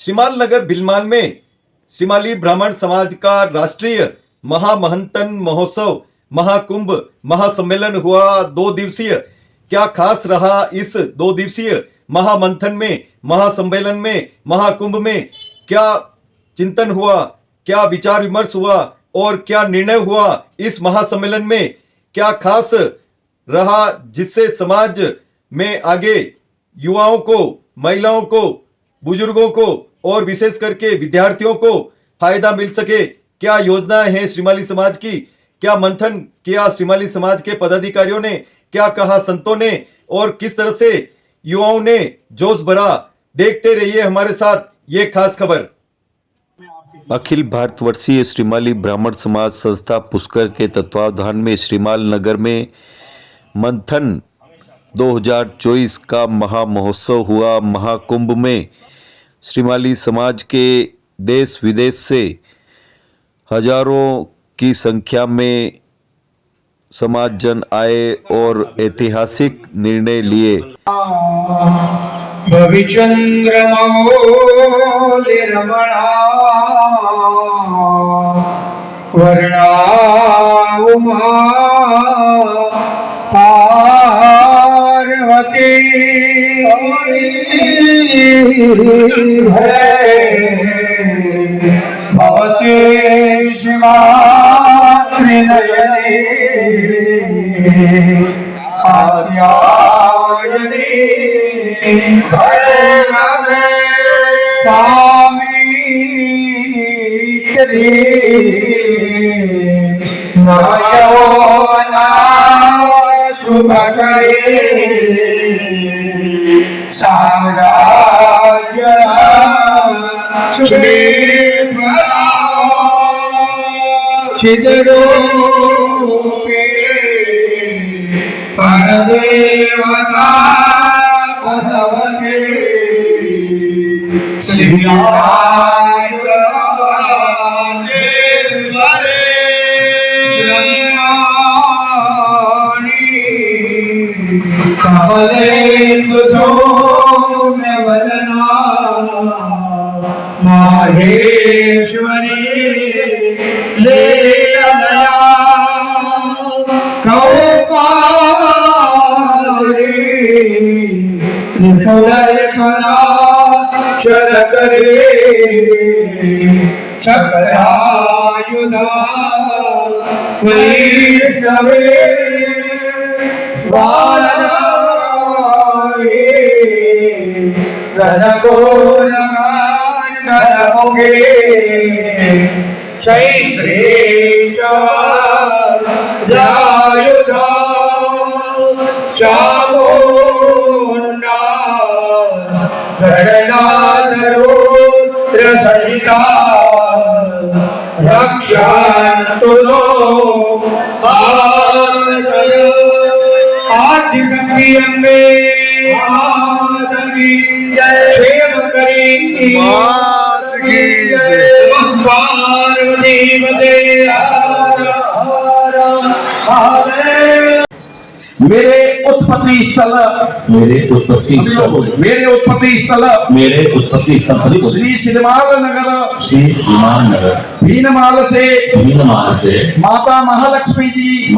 श्रीमाल नगर भीलमाल में श्रीमाली ब्राह्मण समाज का राष्ट्रीय महामहंतन महोत्सव महाकुंभ महासम्मेलन हुआ 2 दिवसीय। क्या खास रहा इस 2 दिवसीय महामंथन में, महासम्मेलन में, महाकुंभ में? क्या चिंतन हुआ, क्या विचार विमर्श हुआ और क्या निर्णय हुआ इस महासम्मेलन में? क्या खास रहा जिससे समाज में आगे युवाओं को, महिलाओं को, बुजुर्गों को और विशेष करके विद्यार्थियों को फायदा मिल सके? क्या योजनाएं हैं श्रीमाली समाज की? क्या मंथन किया श्रीमाली समाज के पदाधिकारियों ने? क्या कहा संतों ने? और किस तरह से युवाओं ने जोश भरा? देखते रहिए हमारे साथ ये खास खबर। अखिल भारतवर्षीय श्रीमाली ब्राह्मण समाज संस्था पुष्कर के तत्वावधान में श्रीमाल नगर में मंथन 2024 का महामहोत्सव हुआ। महाकुंभ में श्रीमाली समाज के देश विदेश से हजारों की संख्या में समाज जन आए और ऐतिहासिक निर्णय लिए। वर्णा उमा पार्वती भवते शिवा त्रिनयने आद्यायने भैरवे स्वामी नयना शुभ करे साम्राज्य चिदरूपे परदेवता पदवगे माहेश्वरी ले चल करे चक्रायुधा वैष्णवे चैत्रे जायुधा चामुंडा गणनाधरोत्र सहिता रक्षन्तु नो आदि शक्ति अम्बे माधवी क्षेम करी पार्वती पते मेरे उत्पत्ति स्थल सभी श्री श्रीमाल नगर भीनमाल से माता महालक्ष्मी जी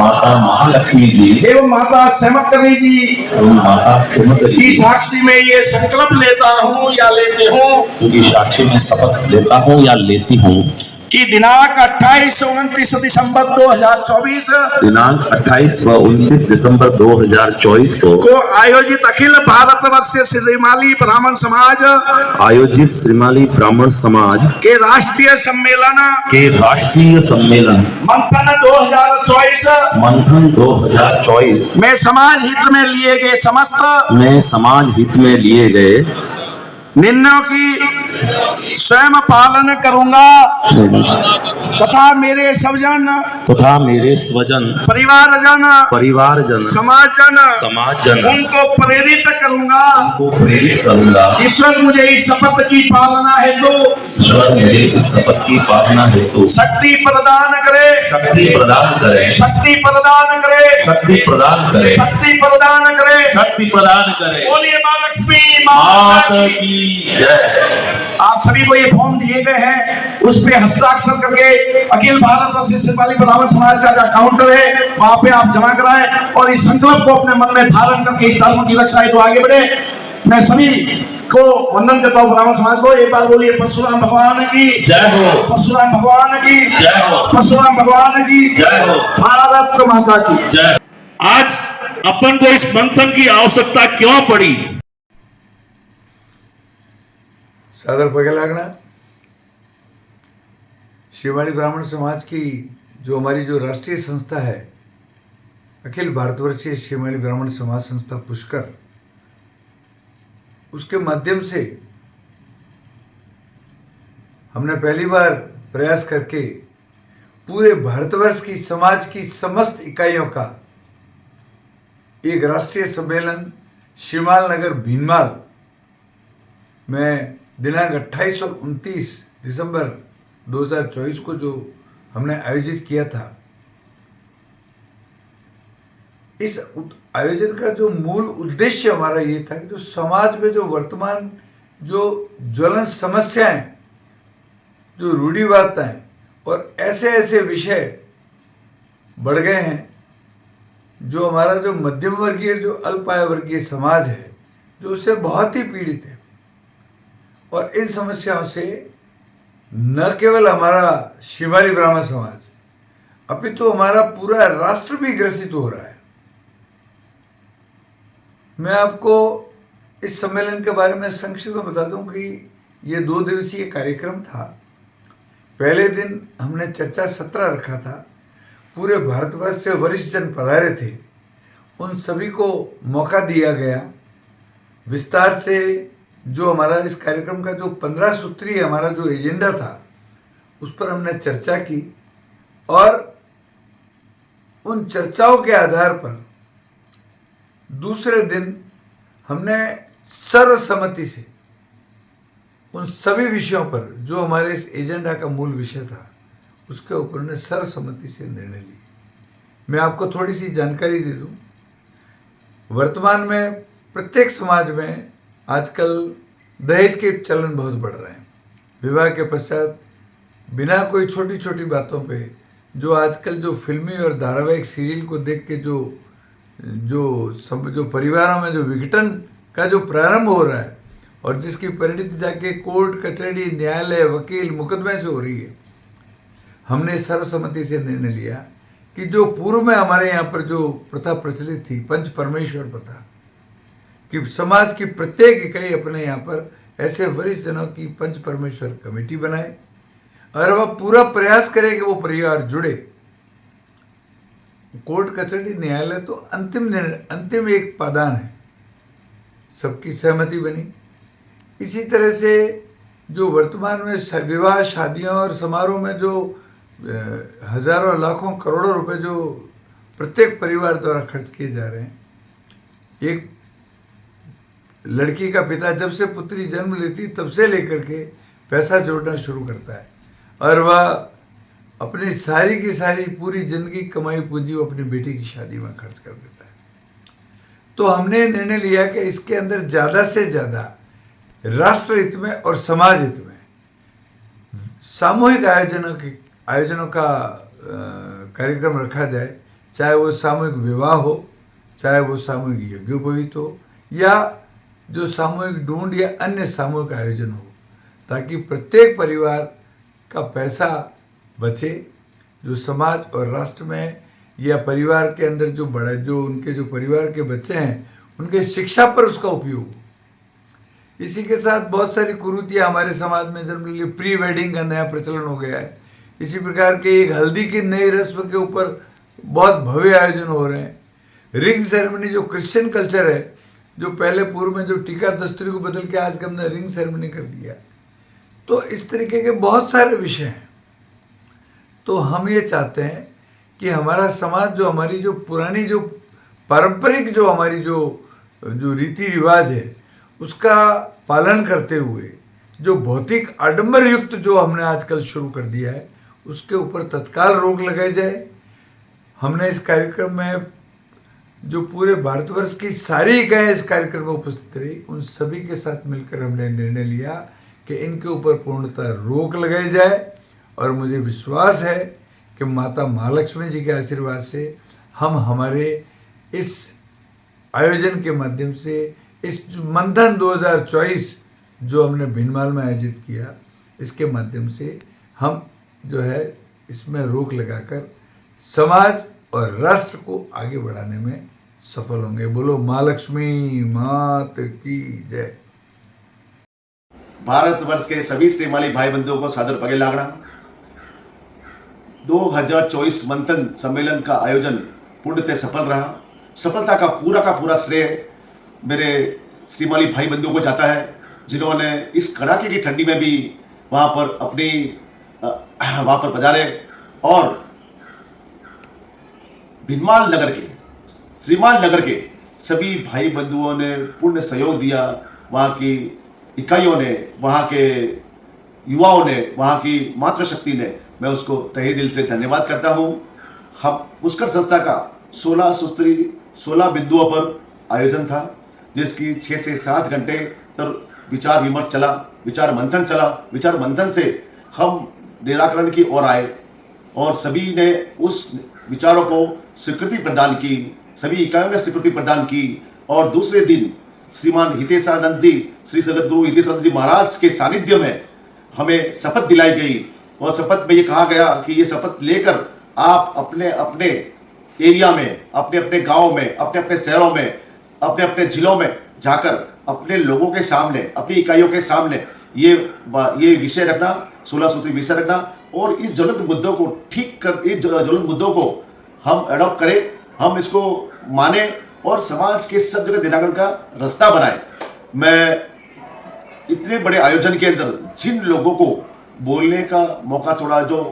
एवं माता श्यामकरी जी की साक्षी में ये संकल्प लेता हूँ या लेते हूँ की साक्षी में शपथ लेता हूँ या लेती हूँ कि दिनांक 28 और 29 दिसंबर 2024 को आयोजित अखिल भारतवर्षीय श्रीमाली ब्राह्मण समाज के राष्ट्रीय सम्मेलन मंथन 2024 में समाज हित में लिए गए निर्णयों की स्वयं पालन करूंगा तथा मेरे स्वजन परिवारजन समाजजन उनको प्रेरित करूंगा। ईश्वर मुझे इस शपथ की पालना हेतु शक्ति प्रदान करे बोलिए माँ लक्ष्मी माता की जय। आप सभी को ये फॉर्म दिए गए हैं, उस पे हस्ताक्षर करके अखिल भारतवर्षीय श्रीमाली ब्राह्मण समाज का जो काउंटर है वहां पे आप जमा कराएं और इस संकल्प को अपने मन में धारण करके इस धर्म की रक्षा हेतु आगे बढ़े। मैं सभी को वंदन करता हूँ, ब्राह्मण समाज को। एक बार बोलिए परशुराम भगवान की जय हो। परशुराम भगवान की जय हो। परशुराम भगवान की जय हो। भारत माता की जय। आज अपन को इस मंथन की आवश्यकता क्यों पड़ी? सादर पगे लागना। शिवाली ब्राह्मण समाज की जो हमारी जो राष्ट्रीय संस्था है, अखिल भारतवर्षीय शिवाली ब्राह्मण समाज संस्था पुष्कर, उसके माध्यम से हमने पहली बार प्रयास करके पूरे भारतवर्ष की समाज की समस्त इकाइयों का एक राष्ट्रीय सम्मेलन शिमाल नगर भीनमाल में दिनांक 28 और 29 दिसंबर 2024 को जो हमने आयोजित किया था। इस आयोजन का जो मूल उद्देश्य हमारा ये था कि जो समाज में जो वर्तमान जो ज्वलन समस्याएं, जो रूढ़िवादिताएं और ऐसे ऐसे विषय बढ़ गए हैं, जो हमारा जो मध्यम वर्गीय जो अल्प आय वर्गीय समाज है, जो उससे बहुत ही पीड़ित है। और इन समस्याओं से न केवल हमारा शिवाली ब्राह्मण समाज, अपितु हमारा पूरा राष्ट्र भी ग्रसित हो रहा है। मैं आपको इस सम्मेलन के बारे में संक्षिप्त में बता दूं कि ये 2 दिवसीय कार्यक्रम था। पहले दिन हमने चर्चा सत्र रखा था। पूरे भारतवर्ष से वरिष्ठ जन पधारे थे, उन सभी को मौका दिया गया विस्तार से जो हमारा इस कार्यक्रम का जो 15 सूत्रीय हमारा जो एजेंडा था उस पर हमने चर्चा की और उन चर्चाओं के आधार पर दूसरे दिन हमने सर्वसम्मति से उन सभी विषयों पर जो हमारे इस एजेंडा का मूल विषय था उसके ऊपर ने सर्वसम्मति से निर्णय लिए। मैं आपको थोड़ी सी जानकारी दे दूं। वर्तमान में प्रत्येक समाज में आजकल दहेज के चलन बहुत बढ़ रहे हैं। विवाह के पश्चात बिना कोई छोटी छोटी बातों पे जो आजकल जो फिल्मी और धारावाहिक सीरियल को देख के जो परिवारों में जो विघटन का जो प्रारंभ हो रहा है और जिसकी परिणति जाके कोर्ट कचहरी न्यायालय वकील मुकदमे से हो रही है, हमने सर्वसम्मति से निर्णय लिया कि जो पूर्व में हमारे यहाँ पर जो प्रथा प्रचलित थी, पंच परमेश्वर प्रथा, कि समाज की प्रत्येक इकाई अपने यहाँ पर ऐसे वरिष्ठ जनों की पंच परमेश्वर कमेटी बनाए और वह पूरा प्रयास करे कि वो परिवार जुड़े। कोर्ट कचहरी न्यायालय तो अंतिम एक पादान है, सबकी सहमति बनी। इसी तरह से जो वर्तमान में विवाह शादियों और समारोह में जो हजारों लाखों करोड़ों रुपए जो प्रत्येक परिवार द्वारा खर्च किए जा रहे हैं, एक लड़की का पिता जब से पुत्री जन्म लेती तब से लेकर के पैसा जोड़ना शुरू करता है और वह अपनी सारी की सारी पूरी जिंदगी कमाई पूंजी वो अपनी बेटी की शादी में खर्च कर देता है। तो हमने निर्णय लिया कि इसके अंदर ज़्यादा से ज़्यादा राष्ट्र हित में और समाज हित में सामूहिक आयोजनों का कार्यक्रम रखा जाए, चाहे वो सामूहिक विवाह हो, चाहे वो सामूहिक यज्ञोपवीत हो या जो सामूहिक ढूंढ या अन्य सामूहिक आयोजन हो, ताकि प्रत्येक परिवार का पैसा बचे, जो समाज और राष्ट्र में या परिवार के अंदर जो बड़े जो उनके जो परिवार के बच्चे हैं उनके शिक्षा पर उसका उपयोग हो। इसी के साथ बहुत सारी कुरीतियाँ हमारे समाज में जन्म लिए। प्री वेडिंग का नया प्रचलन हो गया है। इसी प्रकार के एक हल्दी की नई रस्म के ऊपर बहुत भव्य आयोजन हो रहे हैं। रिंग सेरेमनी जो क्रिश्चियन कल्चर है, जो पहले पूर्व में जो टीका दस्तूरी को बदल के आज हमने रिंग सेरेमनी कर दिया। तो इस तरीके के बहुत सारे विषय हैं। तो हम ये चाहते हैं कि हमारा समाज जो हमारी जो पुरानी जो पारंपरिक जो हमारी जो रीति रिवाज है उसका पालन करते हुए जो भौतिक आडंबर युक्त जो हमने आजकल शुरू कर दिया है उसके ऊपर तत्काल रोक लगाई जाए। हमने इस कार्यक्रम में जो पूरे भारतवर्ष की सारी इकाइयाँ इस कार्यक्रम में उपस्थित रही, उन सभी के साथ मिलकर हमने निर्णय लिया कि इनके ऊपर पूर्णतः रोक लगाई जाए। और मुझे विश्वास है कि माता महालक्ष्मी जी के आशीर्वाद से हम हमारे इस आयोजन के माध्यम से इस मंथन 2024 जो हमने भिनमाल में आयोजित किया, इसके माध्यम से हम जो है इसमें रोक लगाकर समाज और राष्ट्र को आगे बढ़ाने में सफल होंगे। बोलो महालक्ष्मी मात की जय। भारतवर्ष के सभी श्रीमाली भाई बंधुओं को सादर पगे लागड़ा। 2024 मंथन सम्मेलन का आयोजन पूर्णतः सफल रहा। सफलता का पूरा श्रेय मेरे श्रीमाली भाई बंधुओं को जाता है, जिन्होंने इस कड़ाके की ठंडी में भी वहां पर पधारे और भिनमाल नगर के, श्रीमाल नगर के सभी भाई बंधुओं ने पूर्ण सहयोग दिया। वहाँ की इकाइयों ने, वहाँ के युवाओं ने, वहाँ की मातृशक्ति ने, मैं उसको तहे दिल से धन्यवाद करता हूँ। हम पुष्कर संस्था का 16 बिंदुओं पर आयोजन था, जिसकी 6 से 7 घंटे तक विचार विमर्श चला, विचार मंथन चला। विचार मंथन से हम निराकरण की ओर आए और सभी ने उस विचारों को स्वीकृति प्रदान की, सभी इकाइयों ने स्वीकृति प्रदान की। और दूसरे दिन श्रीमान हितेशानंद जी, श्री सदगुरु हितेशानंद जी महाराज के सानिध्य में हमें शपथ दिलाई गई और शपथ में ये कहा गया कि ये शपथ लेकर आप अपने अपने एरिया में, अपने अपने गाँव में, अपने अपने शहरों में, अपने अपने जिलों में जाकर अपने लोगों के सामने, अपनी इकाइयों के सामने ये विषय रखना, 16 सूत्री विषय रखना और इस ज्वलंत मुद्दों को ठीक कर, इस ज्वलंत मुद्दों को हम अडॉप्ट करें, हम इसको माने और समाज के सब जगह निराकरण का रास्ता बनाए। मैं इतने बड़े आयोजन के अंदर जिन लोगों को बोलने का मौका थोड़ा जो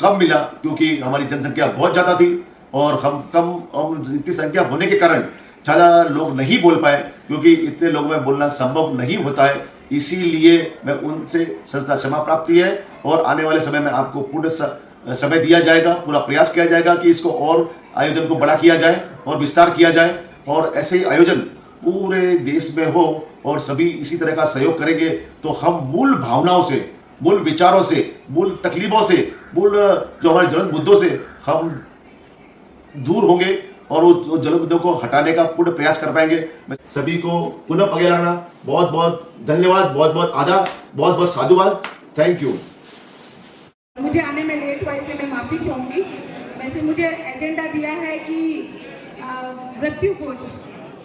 कम मिला, क्योंकि हमारी जनसंख्या बहुत ज़्यादा थी और हम इतनी संख्या होने के कारण ज़्यादा लोग नहीं बोल पाए, क्योंकि इतने लोगों में बोलना संभव नहीं होता है। इसीलिए मैं उनसे सदा क्षमा प्राप्ति है और आने वाले समय में आपको पूर्ण समय दिया जाएगा, पूरा प्रयास किया जाएगा कि इसको और आयोजन को बड़ा किया जाए और विस्तार किया जाए और ऐसे ही आयोजन पूरे देश में हो और सभी इसी तरह का सहयोग करेंगे तो हम मूल भावनाओं से, मूल विचारों से, मूल तकलीफों से, मूल जो हमारे ज्वलंत मुद्दों से हम दूर होंगे और उस ज्वलंत मुद्दों को हटाने का पूर्ण प्रयास कर पाएंगे। मैं सभी को पुनः पगे लागना, बहुत बहुत धन्यवाद, बहुत बहुत आदर, बहुत बहुत साधुवाद। Thank you. मुझे आने में लेट हुआ इसलिए मैं माफ़ी चाहूँगी। वैसे मुझे एजेंडा दिया है कि मृत्यु भोज,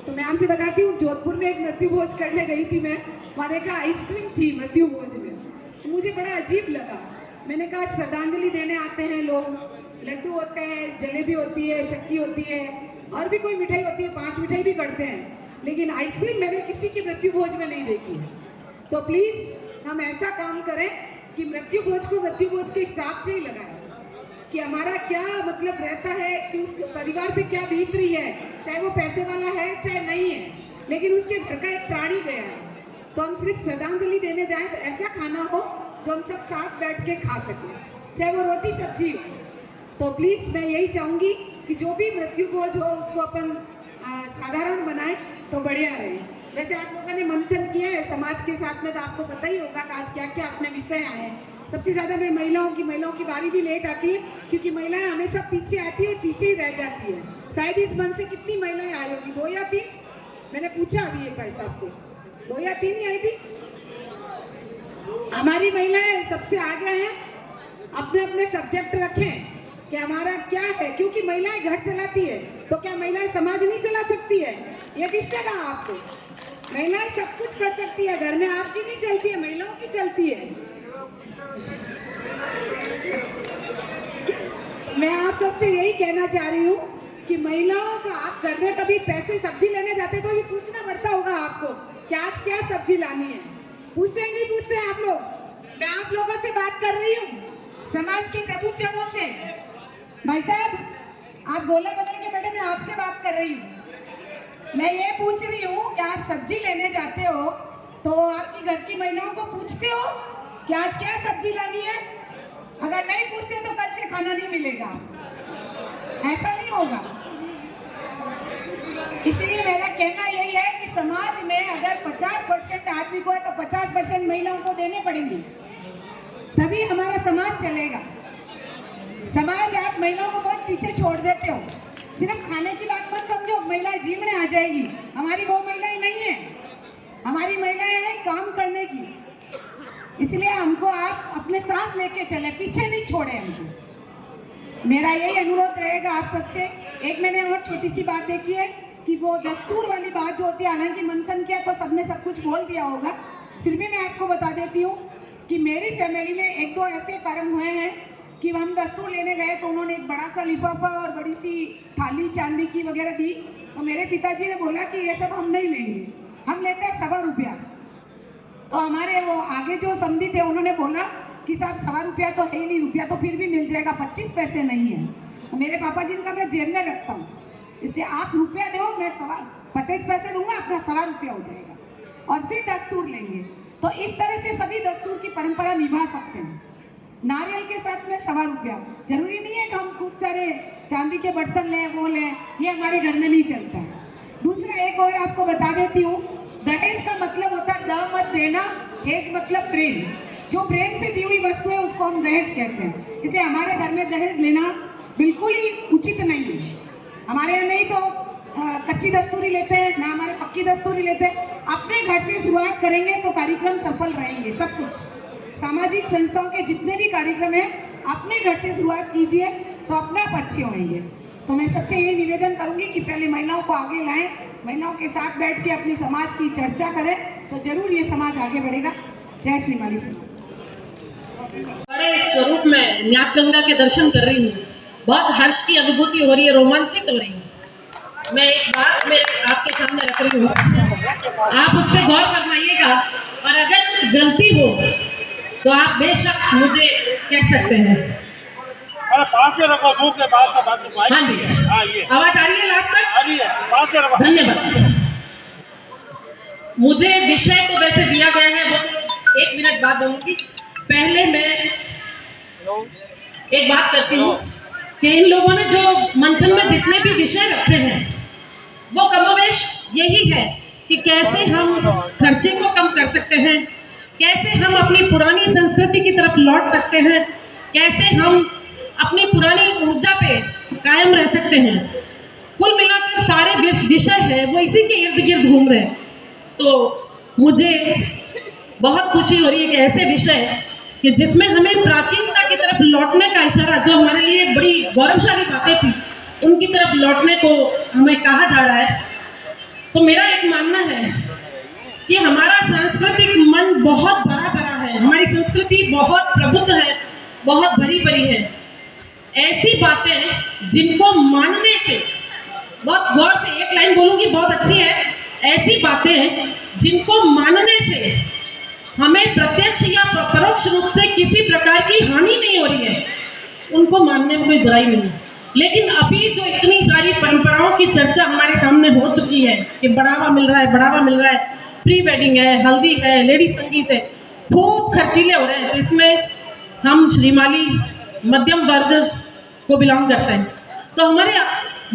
तो मैं आपसे बताती हूँ, जोधपुर में एक मृत्यु भोज करने गई थी मैं, वहाँ देखा आइसक्रीम थी मृत्यु भोज में, तो मुझे बड़ा अजीब लगा। मैंने कहा श्रद्धांजलि देने आते हैं लोग, लड्डू होते हैं, जलेबी होती है, चक्की होती है और भी कोई मिठाई होती है, 5 मिठाई भी करते हैं, लेकिन आइसक्रीम मैंने किसी की मृत्यु भोज में नहीं देखी है। तो प्लीज़ हम ऐसा काम करें कि मृत्यु भोज को मृत्यु भोज के हिसाब से ही लगाएं कि हमारा क्या मतलब रहता है, कि उस परिवार पे क्या बीत रही है, चाहे वो पैसे वाला है चाहे नहीं है, लेकिन उसके घर का एक प्राणी गया है। तो हम सिर्फ श्रद्धांजलि देने जाए तो ऐसा खाना हो जो हम सब साथ बैठ के खा सकें, चाहे वो रोटी सब्जी हो। तो प्लीज़ मैं यही चाहूँगी कि जो भी मृत्यु भोज हो उसको अपन साधारण बनाएं तो बढ़िया रहे। वैसे आप लोगों ने मंथन किया है समाज के साथ में, तो आपको पता ही होगा कि आज क्या क्या अपने विषय आए हैं। सबसे ज़्यादा मैं महिलाओं की बारी भी लेट आती है, क्योंकि महिलाएं हमेशा पीछे आती है, पीछे ही रह जाती है। शायद इस मन से कितनी महिलाएं आई होगी, 2 या 3? मैंने पूछा अभी एक भाई साहब से, 2 या 3 ही आई थी। हमारी महिलाएं सबसे आगे हैं। अपने अपने सब्जेक्ट रखें कि हमारा क्या है, क्योंकि महिलाएं घर चलाती है, तो क्या महिलाएं समाज नहीं चला सकती है? ये किसने कहा आपको? महिलाएं सब कुछ कर सकती है, घर में आपकी नहीं चलती है, महिलाओं की चलती है। मैं आप सबसे यही कहना चाह रही हूँ कि महिलाओं का, आप घर में कभी पैसे सब्जी लेने जाते तो भी पूछना पड़ता होगा आपको कि आज क्या सब्जी लानी है। पूछते हैं नहीं पूछते हैं आप लोग? मैं आप लोगों से बात कर रही हूँ, समाज के प्रबुद्धजनों से। भाई साहब आप बोले के बेटे, मैं आपसे बात कर रही हूँ। मैं ये पूछ रही हूँ कि आप सब्जी लेने जाते हो तो आपकी घर की महिलाओं को पूछते हो कि आज क्या सब्जी लानी है? अगर नहीं पूछते तो कल से खाना नहीं मिलेगा, ऐसा नहीं होगा। इसलिए मेरा कहना यही है कि समाज में अगर 50% आदमी को है तो 50% महिलाओं को देने पड़ेंगे, तभी हमारा समाज चलेगा। समाज आप महिलाओं को बहुत पीछे छोड़ देते हो। सिर्फ खाने की बात मत समझो, महिलाएं जिम में आ जाएगी। हमारी वो महिलाएं नहीं है, हमारी महिलाएं हैं काम करने की। इसलिए हमको आप अपने साथ लेके चले, पीछे नहीं छोड़े हमको। मेरा यही अनुरोध रहेगा आप सबसे। एक मैंने और छोटी सी बात देखी है कि वो दस्तूर वाली बात जो होती है, हालांकि मंथन किया तो सबने सब कुछ बोल दिया होगा, फिर भी मैं आपको बता देती हूँ कि मेरी फैमिली में एक दो ऐसे कर्म हुए हैं कि हम दस्तूर लेने गए तो उन्होंने एक बड़ा सा लिफाफा और बड़ी सी थाली चांदी की वगैरह दी, तो मेरे पिताजी ने बोला कि ये सब हम नहीं लेंगे, हम लेते हैं 1.25 रुपया। तो हमारे वो आगे जो समधी थे उन्होंने बोला कि साहब 1.25 रुपया तो है ही नहीं, रुपया तो फिर भी मिल जाएगा, 25 पैसे नहीं है। तो मेरे पापा जी का मैं जेब में रखता हूँ, इसलिए आप रुपया दो, मैं 25 पैसे दूंगा, अपना 1.25 रुपया हो जाएगा और फिर दस्तूर लेंगे। तो इस तरह से सभी दस्तूर की परंपरा निभा सकते हैं। नारियल के साथ में 1.25 रुपया, जरूरी नहीं है कि हम खूब सारे चांदी के बर्तन लें वो लें, ये हमारे घर में नहीं चलता है। दूसरा एक और आपको बता देती हूँ, दहेज का मतलब होता है द मत देना, हेज मतलब प्रेम। जो प्रेम से दी हुई वस्तु है उसको हम दहेज कहते हैं। इसलिए हमारे घर में दहेज लेना बिल्कुल ही उचित नहीं है। हमारे यहाँ नहीं तो कच्ची दस्तूरी लेते हैं, ना हमारे पक्की दस्तूरी लेते हैं। अपने घर से शुरुआत करेंगे तो कार्यक्रम सफल रहेंगे। सब कुछ सामाजिक संस्थाओं के जितने भी कार्यक्रम हैं, अपने घर से शुरुआत कीजिए तो अपने आप अच्छे होंगे। तो मैं सबसे यही निवेदन करूंगी कि पहले महिलाओं को आगे लाएं, महिलाओं के साथ बैठ के अपनी समाज की चर्चा करें, तो जरूर ये समाज आगे बढ़ेगा। जय श्री माली समाज। बड़े स्वरूप में न्यात गंगा के दर्शन कर रही हूँ, बहुत हर्ष की अनुभूति हो रही है, रोमांचित हो रही हूँ। मैं एक बात में आपके सामने रख रही हूँ, आप उस पर गौर फरमाइएगा और अगर कुछ गलती हो तो आप बेशक मुझे कह सकते हैं। पास में रखो, मुंह के बाहर का बात। हाँ जी, आवाज आ रही है लास्ट तक? आ रही है, पास में रखो। धन्यवाद। मुझे विषय तो वैसे दिया गया है, वो 1 मिनट बाद दूंगी। पहले मैं एक बात करती हूँ कि इन लोगों ने जो मंथन में जितने भी विषय रखे हैं वो कमोवेश यही है कि कैसे हम खर्चे को कम कर सकते हैं, कैसे हम अपनी पुरानी संस्कृति की तरफ लौट सकते हैं, कैसे हम अपनी पुरानी ऊर्जा पे कायम रह सकते हैं। कुल मिलाकर सारे विषय है वो इसी के इर्द गिर्द घूम रहे हैं। तो मुझे बहुत खुशी हो रही है कि ऐसे विषय कि जिसमें हमें प्राचीनता की तरफ लौटने का इशारा, जो हमारे लिए बड़ी गौरवशाली बातें थी, उनकी तरफ लौटने को हमें कहा जा रहा है। तो मेरा एक मानना है कि हमारा सांस्कृतिक मन बहुत बड़ा बड़ा है, हमारी संस्कृति बहुत प्रबुद्ध है, बहुत भरी भरी है। ऐसी बातें जिनको मानने से, बहुत गौर से एक लाइन बोलूँगी, बहुत अच्छी है, ऐसी बातें जिनको मानने से हमें प्रत्यक्ष या परोक्ष रूप से किसी प्रकार की हानि नहीं हो रही है, उनको मानने में कोई बुराई नहीं है। लेकिन अभी जो इतनी सारी परंपराओं की चर्चा हमारे सामने हो चुकी है कि बढ़ावा मिल रहा है, बढ़ावा मिल रहा है, प्री वेडिंग है, हल्दी है, लेडीज संगीत है, खूब खर्चीले हो रहे हैं। तो इसमें हम श्रीमाली मध्यम वर्ग को बिलोंग करते हैं, तो हमारे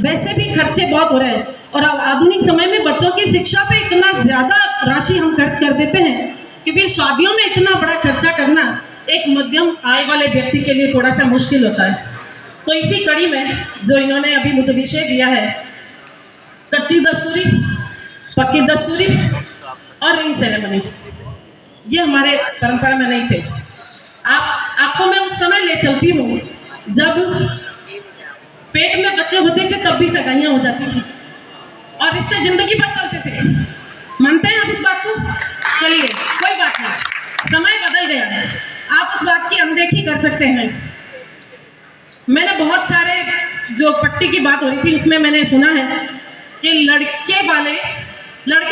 वैसे भी खर्चे बहुत हो रहे हैं। और अब आधुनिक समय में बच्चों की शिक्षा पे इतना ज़्यादा राशि हम खर्च कर देते हैं कि फिर शादियों में इतना बड़ा खर्चा करना एक मध्यम आय वाले व्यक्ति के लिए थोड़ा सा मुश्किल होता है। तो इसी कड़ी में जो इन्होंने अभी मुझे विषय दिया है, कच्ची दस्तूरी, पक्की दस्तूरी और रिंग सेरेमनी, ये हमारे परंपरा में नहीं थे। आपको मैं उस समय ले चलती हूँ जब पेट में बच्चे होते थे, तब भी सगाइयाँ हो जाती थी और रिश्ते जिंदगी भर चलते थे। मानते हैं आप इस बात को? चलिए, कोई बात नहीं, समय बदल गया है, आप उस बात की अनदेखी कर सकते हैं। मैंने बहुत सारे, जो पट्टी की बात हो रही थी उसमें मैंने सुना है कि लड़के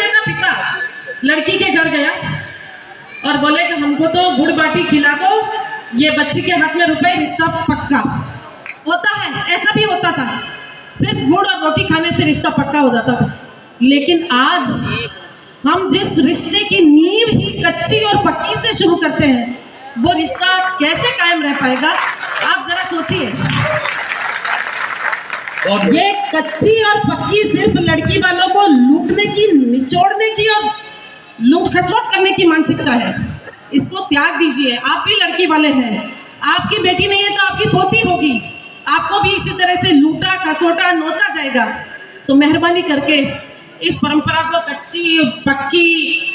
का पिता लड़की के घर गया और बोले कि हमको तो गुड़ बाटी खिला दो, ये बच्ची के हाथ में रुपए, रिश्ता पक्का। होता है, ऐसा भी होता था, सिर्फ गुड़ और रोटी खाने से रिश्ता पक्का हो जाता था। लेकिन आज हम जिस रिश्ते की नींव ही कच्ची और पक्की से शुरू करते हैं, वो रिश्ता कैसे कायम रह पाएगा? आप जरा सोचिए। बहुत ये कच्ची और पक्की सिर्फ लड़की वालों को लूटने की, निचोड़ने की और लूट खसोट करने की मानसिकता है। इसको त्याग दीजिए। आप भी लड़की वाले हैं, आपकी बेटी नहीं है तो आपकी पोती होगी, आपको भी इसी तरह से लूटा खसोटा नोचा जाएगा। तो मेहरबानी करके इस परंपरा को कच्ची पक्की,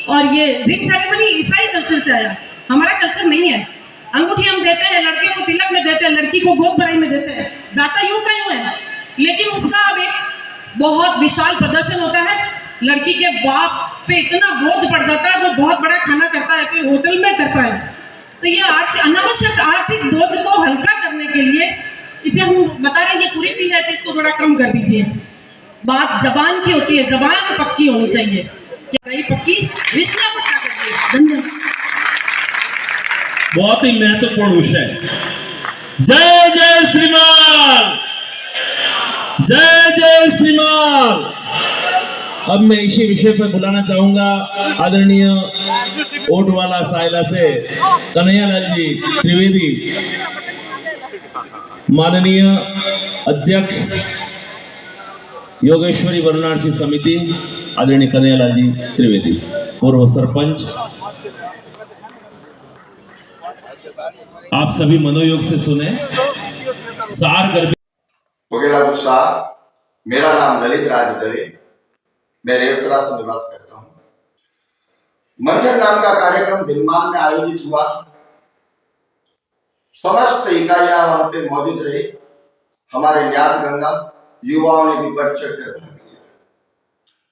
और ये रिंग सेरेमनी ईसाई कल्चर से आया, हमारा कल्चर नहीं है। अंगूठी हम देते हैं, लड़के को तिलक में देते हैं, लड़की को गोद भराई में देते हैं, जाता यूं का यूं है। लेकिन उसका अब एक बहुत विशाल प्रदर्शन होता है। लड़की के बाप पे इतना बोझ पड़ जाता है, वो बहुत बड़ा खाना करता है, कोई होटल में करता है। तो ये अनावश्यक आर्थिक बोझ को हल्का करने के लिए इसे हम बता रहे हैं, ये पूरी चीज है तो इसको थोड़ा कम कर दीजिए। बात जबान की होती है, जबान पक्की होनी चाहिए। गई पक्की, रिश्ता पक्का करिए। धन्यवाद। बहुत ही महत्वपूर्ण विषय। जय जय श्रीमान, जय जय श्रीमान। अब मैं इसी विषय पर बुलाना चाहूंगा आदरणीय ओटवाला साइला से कन्हैयालाल जी त्रिवेदी, माननीय अध्यक्ष योगेश्वरी वरुणार्थी समिति आदरणीय कन्हैयालाल जी त्रिवेदी, पूर्व सरपंच। आप सभी मनोयोग से सुने। सार गर्भ मेरा नाम ललित राज दवे, मैं रेवतरा से निवास करता हूँ। मंथन नाम का कार्यक्रम भिलमान में आयोजित हुआ। समस्त इकाइयां वहां पे मौजूद रहे। हमारे न्यात गंगा युवाओं ने भी बढ़ चढ़ कर भाग लिया।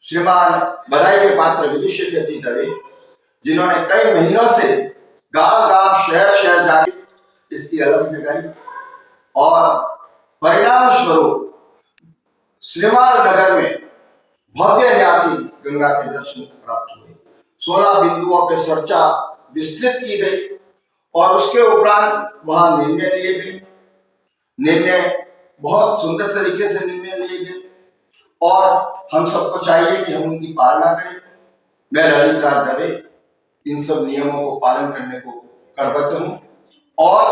श्रीमान बधाई के पात्र विदुषी कीर्ति दवे, जिन्होंने कई महीनों से गांव गांव शहर शहर जाकर इसकी अलग जगाई और परिणाम स्वरूप श्रीमान नगर में भव्य न्याति गंगा के दर्शन प्राप्त हुए। 16 बिंदुओं पे चर्चा विस्तृत की गई और उसके उपरांत वहां निर्णय लिए गए। निर्णय बहुत सुंदर तरीके से निर्णय लिए गए और हम सबको चाहिए कि हम उनकी पालना करें। मैं ललित राज दवे इन सब नियमों को पालन करने को करबद्ध हूँ और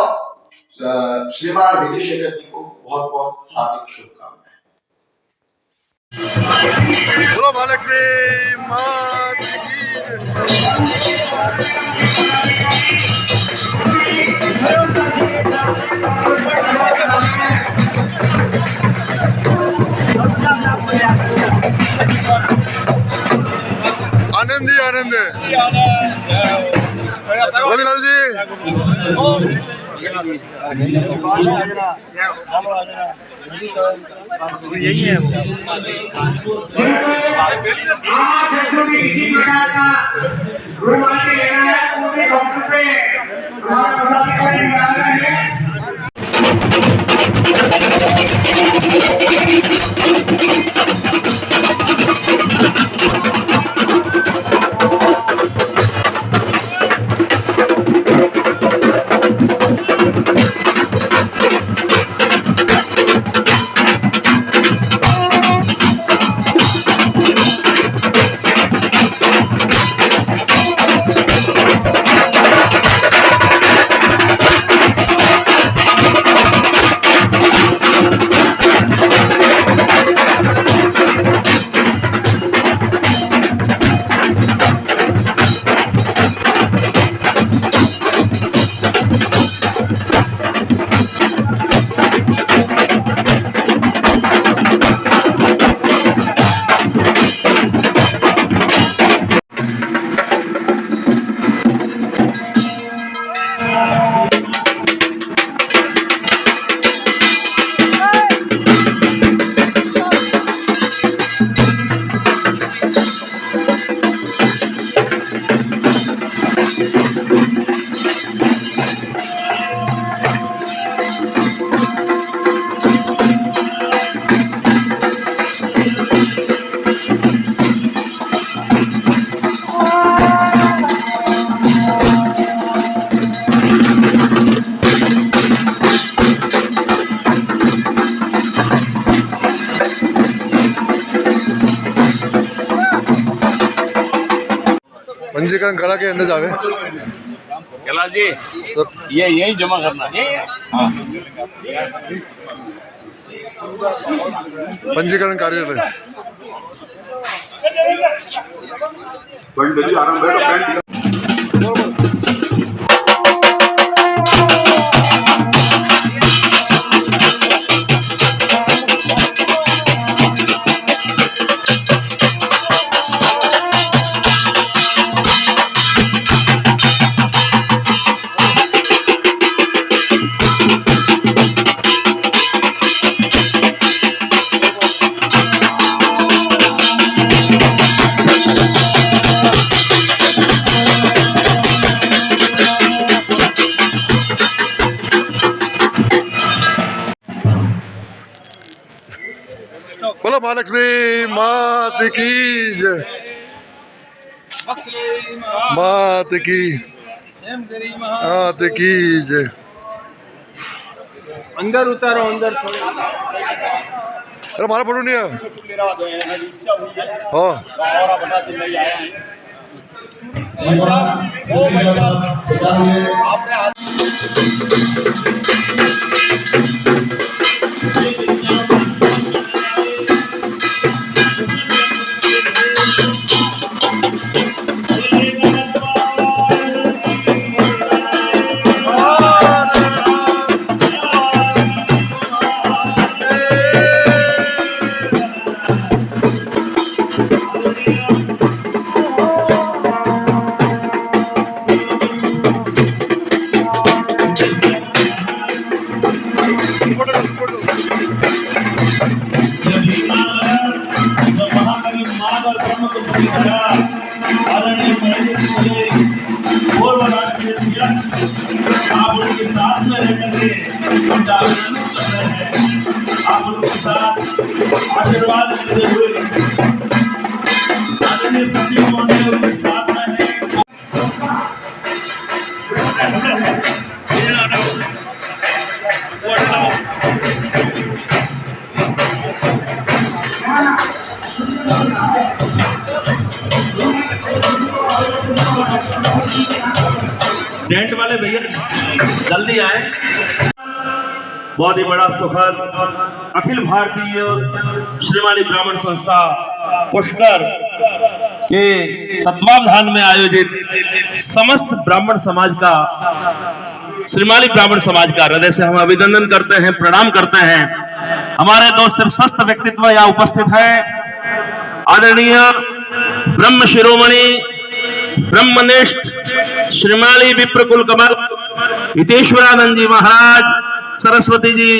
श्रीमान विदुषेखर जी को बहुत बहुत हार्दिक शुभकामनाएं। बोलो महालक्ष्मी मात आनंद ही आनंद रविलाल जी। यही है किसी प्रकार का रुमाली लेना है तो भी डॉक्टर पे हमारा पदाधिकारी डालना है। पंजीकरण करा के अंदर जावे कैलाश जी ये यही जमा करना है। हाँ पंजीकरण कार्यालय। बोलो महालक्ष्मी मात की जय, मात की जय। अंदर उतारो, अंदर थोड़े। अरे हमारा फोटो नहीं है। हाँ आप उनके साथ में रहकर उनका अभिनंदन कर रहे हैं। आप उनके साथ आशीर्वाद लेते हुए आदरणीय सचिव महोदय उनके साथ में हैं। टेंट वाले भैया जल्दी आए। बहुत ही बड़ा सुखद अखिल भारतीय श्रीमाली ब्राह्मण संस्था पुष्कर के तत्वावधान में आयोजित समस्त ब्राह्मण समाज का, श्रीमाली ब्राह्मण समाज का हृदय से हम अभिनंदन करते हैं, प्रणाम करते हैं। हमारे दो शीर्षस्थ व्यक्तित्व यहाँ उपस्थित हैं। आदरणीय ब्रह्म शिरोमणि ब्रह्मनिष्ठ श्रीमाली विप्रकुल कमल हितेश्वरानंद जी महाराज सरस्वती जी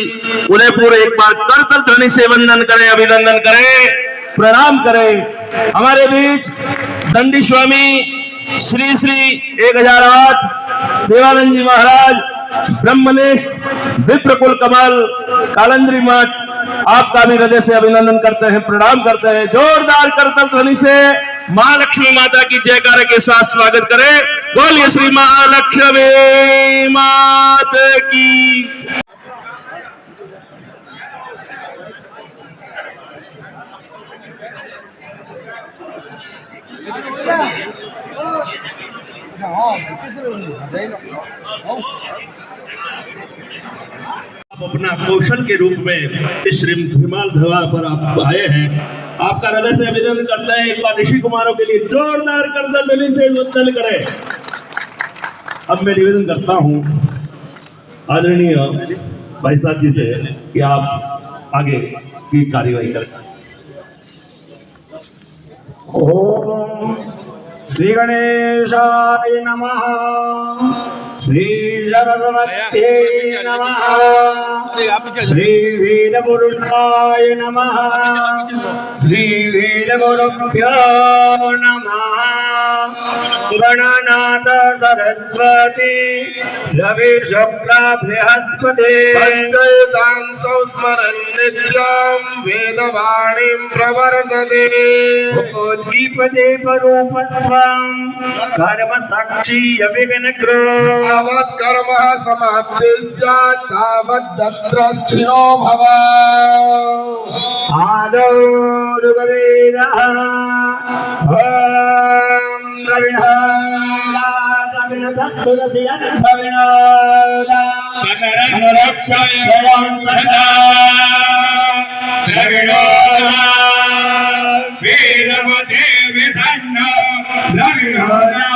उदयपुर, एक बार करतल ध्वनि से वंदन करें, अभिनंदन करें, प्रणाम करें। हमारे बीच दंडी स्वामी श्री श्री 1008 देवानंद जी महाराज ब्रह्मनिष्ठ विप्रकुल कमल कालंद्री मठ, आपका भी हृदय से अभिनंदन करते हैं, प्रणाम करते हैं। जोरदार करतल ध्वनि से महालक्ष्मी माता की जयकारा के साथ स्वागत करें। बोलिए श्री महालक्ष्मी माता की। आप अपना कौशल के रूप में इस श्री धीमाल धवा पर आप आए हैं, आपका हृदय से अभिनंदन करते हैं। एक बार ऋषि कुमारों के लिए जोरदार करतल ध्वनि से वंदन करें। अब मैं निवेदन करता हूं आदरणीय भाई साहब जी से कि आप आगे की कार्यवाही करें। ओम श्री गणेशाय नमः, श्री सरस्वत्यै नमः, श्री वेदपुरुषाय नमः, श्री वेदगुरुभ्यो नमः। गणनाथ सरस्वती रवि शुक्ल बृहस्पति पंचैतांसौ स्मरन् नित्यं वेदवाणीं प्रवर्तते। उद्दीपते परोपस्वं कर्म साक्षी अभिघ्नकृ तावत् कर्म समाप्तिः स्यात् तावत् तत्र स्थिरो भव। आदौ ऋग्वेदः ओम लग्नोदा वीरवते विसन्न लग्नोदा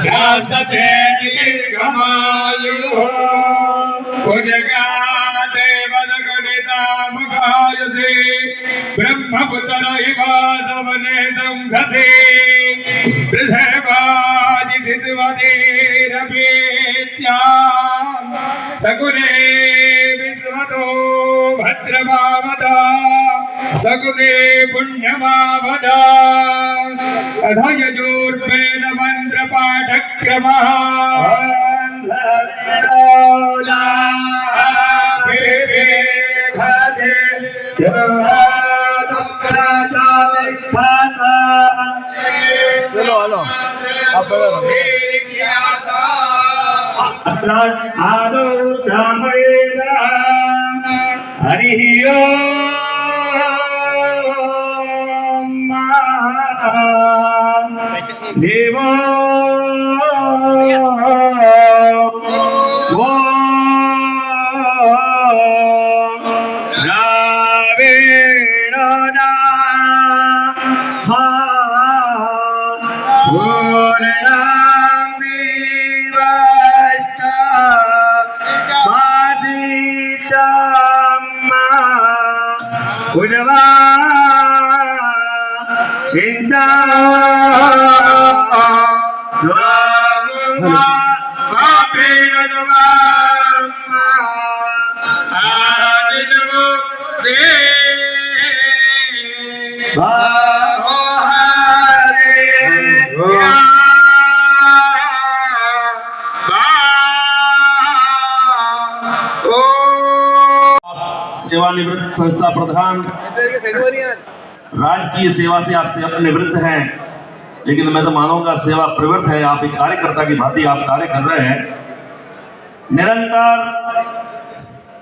व्यासते दीर्घमायुः उजगाते वदगुणिता मुखायुषे ब्रह्मपुत्र इवासवने संससे पृथ्वादि शिशुवतीरपेत्या सकुले विश्वतो भद्रमावदा सकुले पुण्यमावदा अधयजोर्पेण मन्त्रपाठक्रमः चलो हेलो आप आदौ सामवेद हरिः ओम् देवो उजवा चिंता सेवानिवृत्त संस्था प्रधान राजकीय सेवा से आप सेवानिवृत्त हैं, लेकिन मैं तो मानूंगा सेवा प्रवृत्त है। आप एक कार्यकर्ता की भांति आप कार्य कर रहे हैं। निरंतर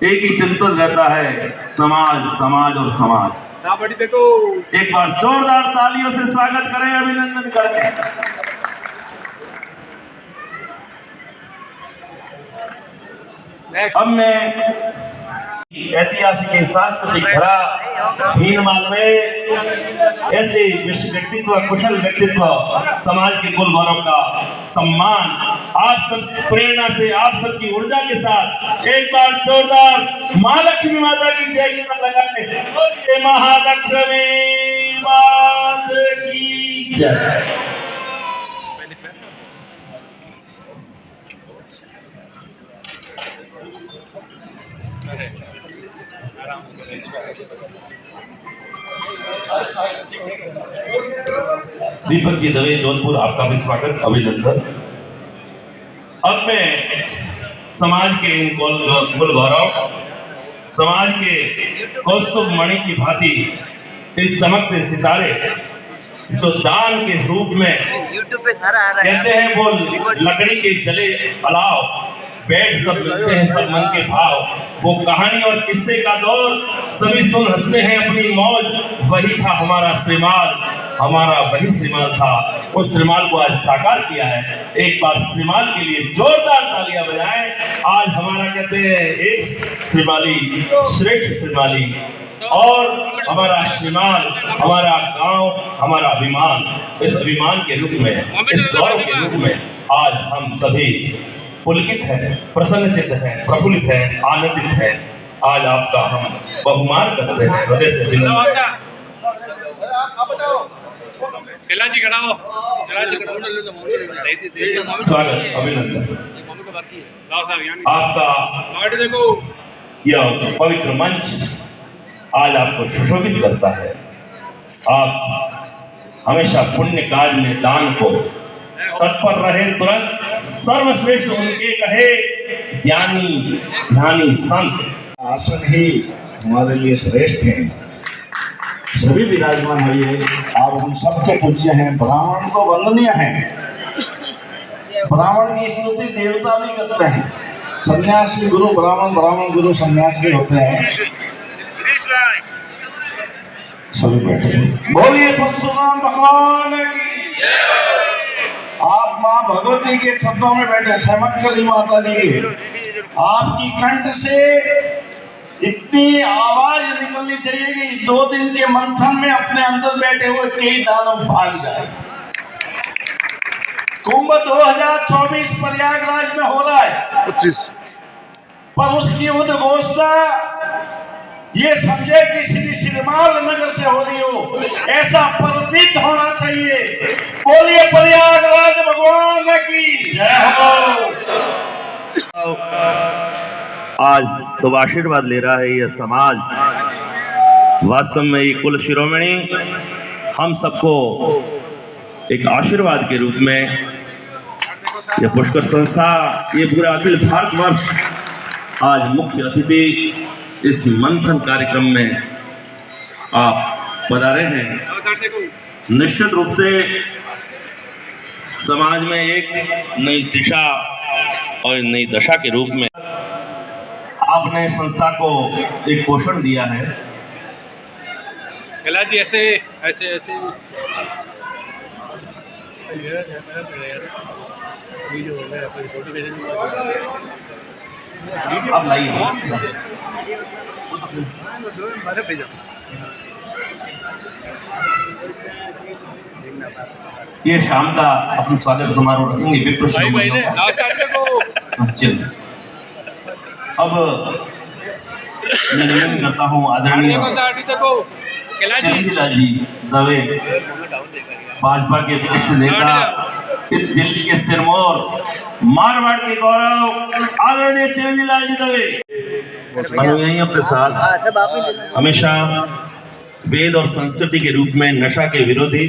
एक ही चिंतन रहता है, समाज समाज और समाज। एक बार जोरदार तालियों से स्वागत करें, अभिनंदन करके। अब मैं ऐतिहासिक सांस्कृतिक धरा भीनमाल में ऐसे विश्व व्यक्तित्व, कुशल व्यक्तित्व, समाज के कुल गौरव का सम्मान आप सब प्रेरणा से, आप सबकी ऊर्जा के साथ एक बार जोरदार महालक्ष्मी माता की जय लगाने, महालक्ष्मी माता की जय। दीपक जी दवे, जोधपुर, आपका भी स्वागत, अभिनंदन। अब मैं समाज के इन कुल गौरव, समाज के कौस्तुभ मणि की भांति इस चमकते सितारे जो दान के रूप में कहते हैं, वो लकड़ी के जले अलाव बैठ सब मिलते हैं सब मन के भाव। वो कहानी और किस्से का दौर सभी सुन हंसते हैं अपनी मौज। वही था हमारा श्रीमाल, हमारा वही श्रीमाल था। उस श्रीमाल को आज साकार किया है। एक बार श्रीमाल के लिए जोरदार तालियां बजाएं। आज हमारा कहते हैं एक श्रीमाली श्रेष्ठ श्रीमाली, और हमारा श्रीमाल, हमारा गांव, हमारा अभिमान। इस अभिमान के रूप में, इस गौरव के रूप में आज हम सभी पुलकित है, प्रसन्नचित्त है, प्रफुल्लित है, आनंदित है। आज आपका हम बहुमान करते हैं, हृदय से स्वागत, अभिनंदन। आपका यह पवित्र मंच आज आपको सुशोभित करता है। आप हमेशा पुण्य कार्य में दान को तत्पर रहे, तुरंत सर्वश्रेष्ठ उनके कहे ज्ञानी ध्यानी संत। आसन ही हमारे लिए श्रेष्ठ हैं। सभी विराजमान होइए। आप हम सबके पूज्य हैं। ब्राह्मण तो वंदनीय हैं। ब्राह्मण की स्तुति देवता भी करते हैं। सन्यासी गुरु ब्राह्मण, ब्राह्मण गुरु सन्यासी होते हैं। सभी बैठे बोलिए परशुराम भगवान की। आप माँ भगवती के छत्रों में बैठे, सहमत करी माता जी के। आपकी कंठ से इतनी आवाज निकलनी चाहिए कि इस 2 दिन के मंथन में अपने अंदर बैठे हुए कई दानव भाग जाए। कुंभ 2024 प्रयागराज में हो रहा है 25 पर उसकी उद्घोषणा ये समझे कि श्री श्रीमाल नगर से हो रही हो, ऐसा प्रतीत होना चाहिए। बोलिए प्रयागराज भगवान की जय हो। आज शुभ आशीर्वाद ले रहा है यह समाज। वास्तव में ये कुल शिरोमणि हम सबको एक आशीर्वाद के रूप में यह पुष्कर संस्था, ये पूरा अखिल भारतवर्ष आज मुख्य अतिथि इस मंथन कार्यक्रम में आप पधारे हैं। निश्चित रूप से समाज में एक नई दिशा और नई दशा के रूप में आपने संस्था को एक पोषण दिया है। कला जी ऐसे ऐसे ऐसे अब लाइए ये शाम का अपना स्वागत समारोह रखेंगे विप्र शिरोमणियों का। चलिए अब मैं निवेदन करता हूँ आदरणीय चिरंजीलाल जी दवे, भाजपा के वरिष्ठ नेता, इस जिले के सिरमौर, मारवाड़ के गौरव, आदरणीय चिरंजीलाल जी दवे यही अपने साथ हमेशा वेद और संस्कृति के रूप में नशा के विरोधी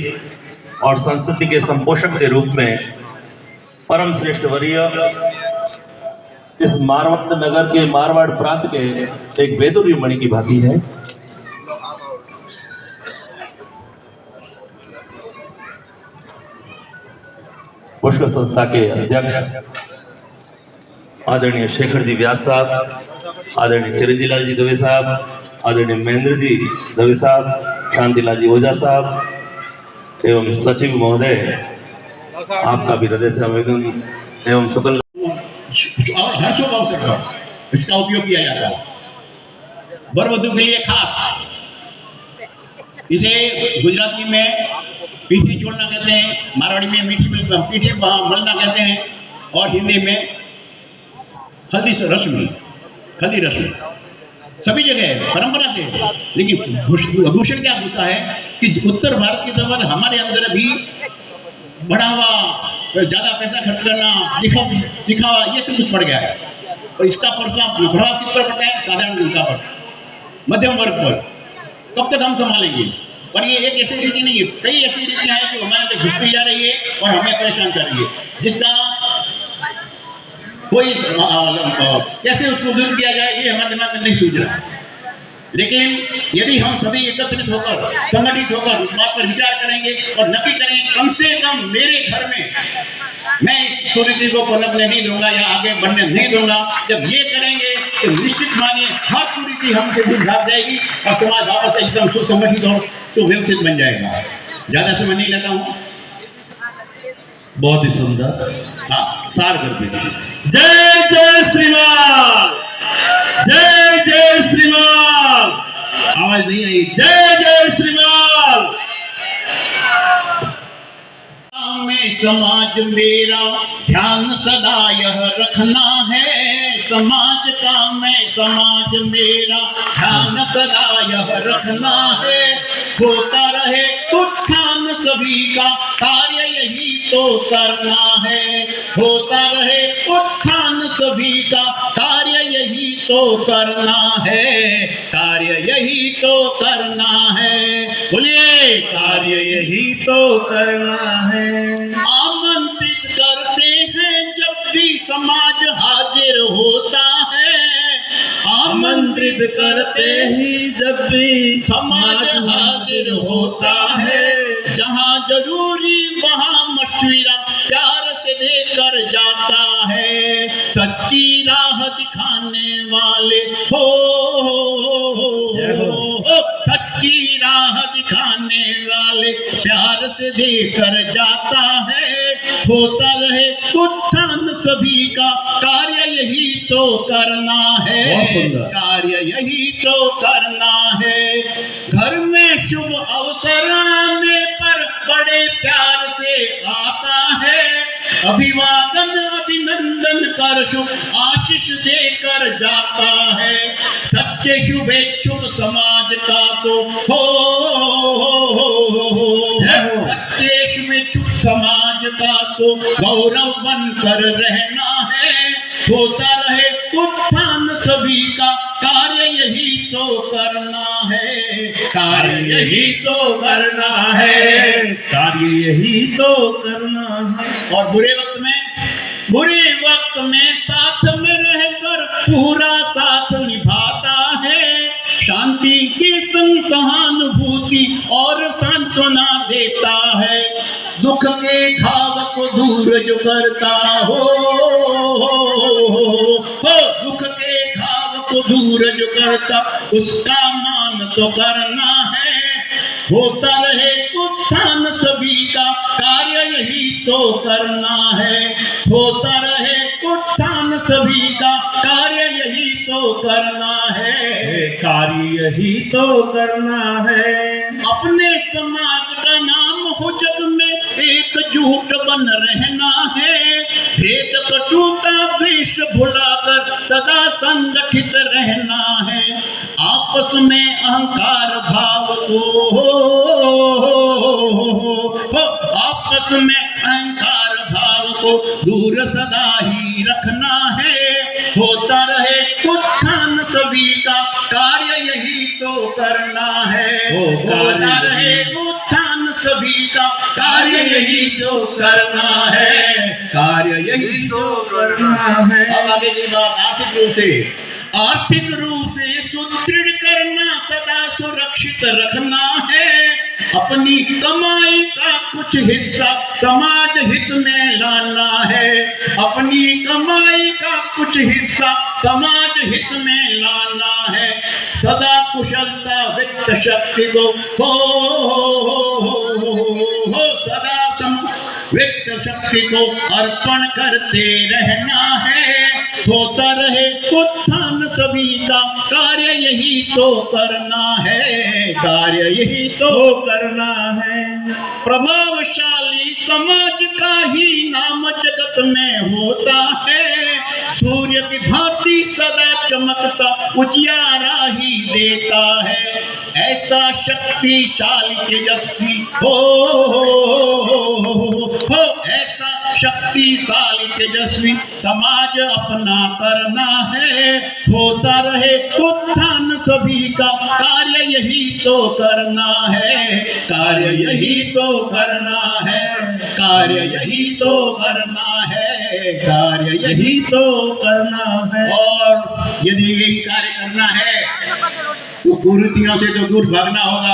और संस्कृति के संपोषक के रूप में परम श्रेष्ठ वर्य इस मारवाड़ नगर के, मारवाड़ प्रांत के एक बेदुरी मणि की भांति है। पुष्कर संस्था के अध्यक्ष आदरणीय शेखर जी व्यास साहब, आदरणीय चिरंजीलाल जी दवे साहब, आदरणीय महेंद्र जी दवे साहब, शांतिलाल जी ओझा साहब एवं सचिव महोदय, आपका भी हृदय से आवेदन एवं सकल और हर शुभ अवसर पर इसका उपयोग किया जाता है। वर वधू के लिए खास इसे गुजराती में पीठी छोड़ना कहते हैं, मारवाड़ी में मीठी पीठी मलना कहते हैं और हिंदी में हल्दी रस्म सभी जगह परंपरा से। लेकिन भूषण क्या पूछा है कि उत्तर भारत की तरफ हमारे अंदर भी बढ़ावा, ज़्यादा पैसा खर्च करना, दिखावा, ये सब कुछ पड़ गया है। और इसका प्रभाव किस पर पड़ता है? साधारण जनता पर, मध्यम वर्ग पर। कब तक हम संभालेंगे? और ये एक ऐसी रीति नहीं है, कई ऐसी रीतियाँ हैं जो हमारे अंदर घुसती जा रही है और हमें परेशान कर रही है, जिसका कोई कैसे उसको दूर किया जाए ये हमारे दिमाग में नहीं सूझ रहा है। लेकिन यदि हम सभी एकत्रित होकर, संगठित होकर उस बात पर विचार करेंगे और नक्की करेंगे कम से कम मेरे घर में मैं इस कुरीति को पनपने नहीं दूंगा या आगे बढ़ने नहीं दूंगा, जब ये करेंगे तो निश्चित मानिए हर कुरीति हमसे दूर भाग जाएगी और समाज वापस एकदम सुसंगठित और सुव्यवस्थित बन जाएगा। ज़्यादा समय नहीं लेता हूँ, बहुत ही सुंदर सार कर देंगे। जय जय श्रीमान, जय जय श्रीमान। आवाज नहीं आई। जय जय श्रीमान। में समाज मेरा ध्यान सदा यह रखना है, समाज का मैं समाज मेरा ध्यान सदा यह रखना है। होता रहे उत्थान सभी का कार्य यही तो करना है, होता रहे उत्थान सभी का कार्य यही तो करना है, कार्य यही तो करना है। बोलिए कार्य यही तो करना है। आमंत्रित करते हैं जब भी समाज हाजिर होता है, आमंत्रित करते ही जब भी समाज हाजिर होता है। जहाँ जरूरी वहाँ मशवरा प्यार से देकर जाता है, सच्ची राह दिखाने वाले हो, सच्ची राह दिखाने वाले प्यार से देकर जाता है। होता रहे उत्थान सभी का कार्य यही तो करना है, कार्य यही तो करना है। घर में शुभ अवसर आने पर बड़े प्यार से आता है, अभिवादन अभिनंदन कर शुभ आशीष देकर जाता है। सच्चे शुभेच्छुक समाज का तो हो, सच्चे शुभेच्छुक समाज का तो गौरव बनकर रहना है। होता रहे उत्थान सभी का, कार्य यही तो करना है, कार्य यही तो करना है, कार्य यही तो करना है। और बुरे वक्त में साथ में रहकर पूरा साथ निभाता है, शांति की संग सहानुभूति और सांत्वना देता है। दुख के घाव को दूर जो करता हो, दुख के घाव को दूर जो करता उसका मान तो करना है। होता रहे उत्थान सभी का, कार्य यही तो करना है। होता रहे उत्थान सभी का, कार्य यही तो करना है, कार्य यही तो करना है। अपने समाज का नाम हो जग में एकजुट बन रहना है, भेद कटुता द्वेष भुलाकर सदा संगठित रहना है। आपस में अहंकार भाव को आपस में अहंकार भाव को दूर सदा ही रखना है। होता रहे उत्थान सभी का, कार्य यही तो करना है। होता रहे उत्थान सभी का, कार्य यही तो करना है, कार्य यही तो करना है। अब आगे की बात आर्थिक रूप से सुदृढ़ करना, सदा सुरक्षित रखना है। अपनी कमाई का कुछ हिस्सा समाज हित में लाना है, अपनी कमाई का कुछ हिस्सा समाज हित में लाना है। सदा कुशलता वित्त शक्ति को सदा वित्त शक्ति को अर्पण करते रहना है। होता रहे उत्थान सभी का, कार्य यही तो करना है, कार्य यही तो करना है। प्रभावशाली समाज का ही नाम जगत में होता है, सूर्य की भांति सदा चमकता उजियारा ही देता है। ऐसा शक्तिशाली तेजस्वी ऐसा शक्तिशाली तेजस्वी समाज अपना करना है। होता रहे उत्थान सभी का, कार्य यही तो करना है, कार्य यही तो करना है, कार्य यही तो करना है, कार्य यही तो करना है। और यदि यही कार्य करना है तो कुरीतियों से तो दूर भागना होगा,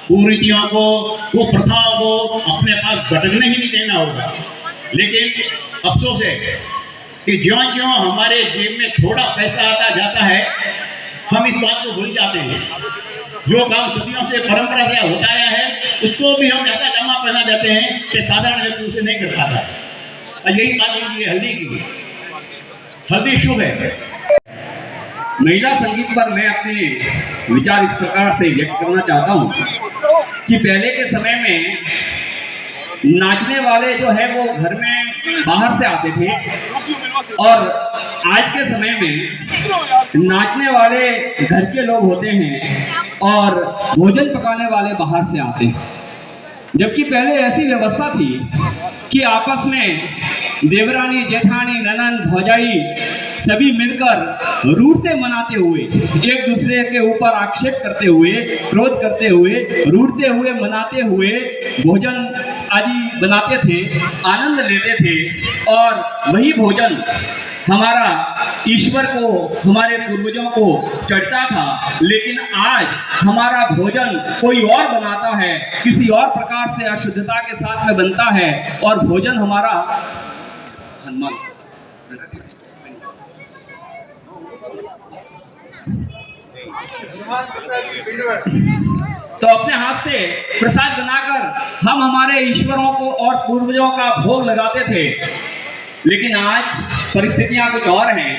कुरीतियों को, कुप्रथाओं को अपने पास भटकने ही नहीं देना होगा। लेकिन अफसोस है कि ज्यों-ज्यों हमारे जेब में थोड़ा पैसा आता जाता है, हम इस बात को भूल जाते हैं। जो काम सदियों से परंपरा से होता आया है, उसको भी हम ऐसा जामा पहना देते हैं कि साधारण व्यक्ति उसे नहीं कर पाता। और यही बात है हल्दी की। हल्दी शुभ है। महिला संगीत पर मैं अपने विचार इस प्रकार से व्यक्त करना चाहता हूँ कि पहले के समय में नाचने वाले जो है वो घर में बाहर से आते थे, और आज के समय में नाचने वाले घर के लोग होते हैं और भोजन पकाने वाले बाहर से आते हैं। जबकि पहले ऐसी व्यवस्था थी कि आपस में देवरानी, जेठानी, ननंद, भौजाई सभी मिलकर रूठते मनाते हुए, एक दूसरे के ऊपर आक्षेप करते हुए, क्रोध करते हुए, रूठते हुए, मनाते हुए भोजन आदि बनाते थे, आनंद लेते थे। और वही भोजन हमारा ईश्वर को, हमारे पूर्वजों को चढ़ता था। लेकिन आज हमारा भोजन कोई और बनाता है, किसी और प्रकार से अशुद्धता के साथ में बनता है, और भोजन हमारा हनुमान तो अपने हाथ से प्रसाद बनाकर हम हमारे ईश्वरों को और पूर्वजों का भोग लगाते थे। लेकिन आज परिस्थितियां कुछ और हैं।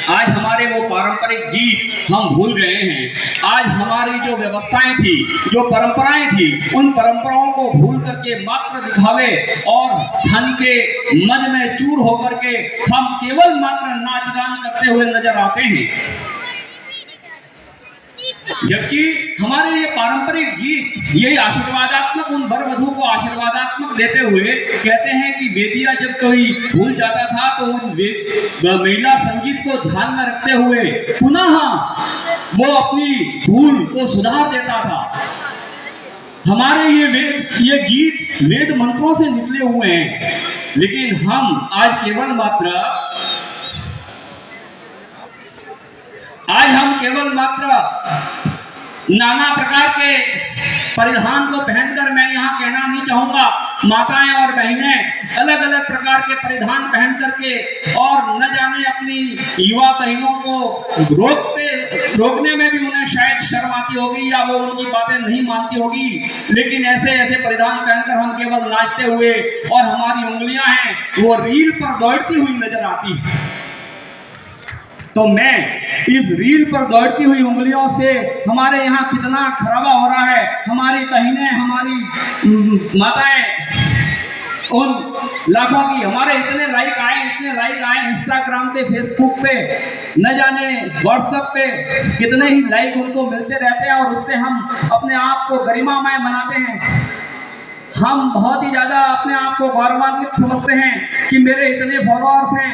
आज हमारे वो पारंपरिक गीत हम भूल गए हैं। आज हमारी जो व्यवस्थाएं थी, जो परंपराएं थी, उन परंपराओं को भूल करके मात्र दिखावे और धन के मन में चूर होकर के हम केवल मात्र नाच गान करते हुए नजर आते हैं। जबकि हमारे ये पारंपरिक गीत ये आशीर्वादात्मक, उन वर वधु को आशीर्वादात्मक देते हुए कहते हैं कि बेदिया जब कोई भूल जाता था तो उन महिला संगीत को ध्यान में रखते हुए पुनः वो अपनी भूल को सुधार देता था। हमारे ये गीत वेद मंत्रों से निकले हुए हैं, लेकिन हम आज केवल मात्र नाना प्रकार के परिधान को पहनकर, मैं यहाँ कहना नहीं चाहूंगा, माताएं और बहनें अलग अलग प्रकार के परिधान पहन करके और न जाने अपनी युवा बहनों को रोकने में भी उन्हें शायद शर्म आती होगी या वो उनकी बातें नहीं मानती होगी, लेकिन ऐसे परिधान पहनकर हम केवल नाचते हुए और हमारी उंगलियां हैं वो रील पर दौड़ती हुई नजर आती है। तो मैं इस रील पर दौड़ती हुई उंगलियों से हमारे यहाँ कितना खराबा हो रहा है। हमारी बहनें, हमारी माताएं, उन लाखों की हमारे इतने लाइक आए इंस्टाग्राम पे, फेसबुक पे, न जाने व्हाट्सएप पे कितने ही लाइक उनको मिलते रहते हैं और उससे हम अपने आप को गरिमामय बनाते हैं। हम बहुत ही ज़्यादा अपने आप को गौरवान्वित समझते हैं कि मेरे इतने फॉलोअर्स हैं,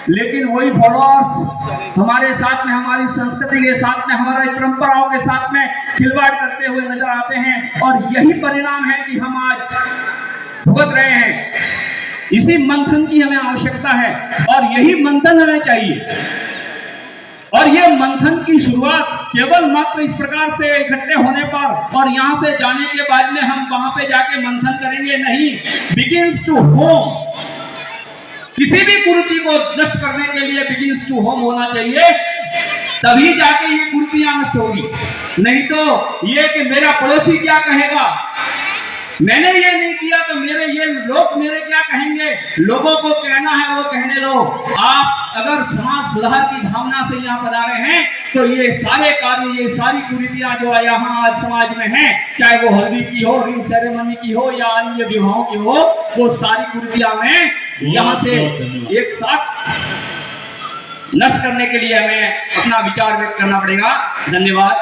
लेकिन वही फॉलोअर्स हमारे साथ में, हमारी संस्कृति के साथ में, हमारी परंपराओं के साथ में खिलवाड़ करते हुए नजर आते हैं और यही परिणाम है कि हम आज भुगत रहे हैं। इसी मंथन की हमें आवश्यकता है और यही मंथन हमें चाहिए। और ये मंथन की शुरुआत केवल मात्र इस प्रकार से इकट्ठे होने पर और यहाँ से जाने के बाद में हम वहां पे जाके मंथन करेंगे नहीं। बिगिंस टू होम, किसी भी कुरीति को नष्ट करने के लिए बिगिंस टू होम होना चाहिए, तभी जाके ये कुरीतियां नष्ट होगी। नहीं तो ये कि मेरा पड़ोसी क्या कहेगा, मैंने ये नहीं किया तो लोग मेरे क्या कहेंगे, लोगों को कहना है वो कहने लो। आप अगर समाज सुधार की भावना से यहाँ पधारे हैं तो ये सारे कार्य, ये सारी कुरीतियां जो यहाँ आज समाज में हैं, चाहे वो हल्दी की हो, रिंग सेरेमनी की हो या अन्य विवाहों की हो, वो सारी कुरीतियां में यहाँ से एक साथ नष्ट करने के लिए हमें अपना विचार व्यक्त करना पड़ेगा। धन्यवाद,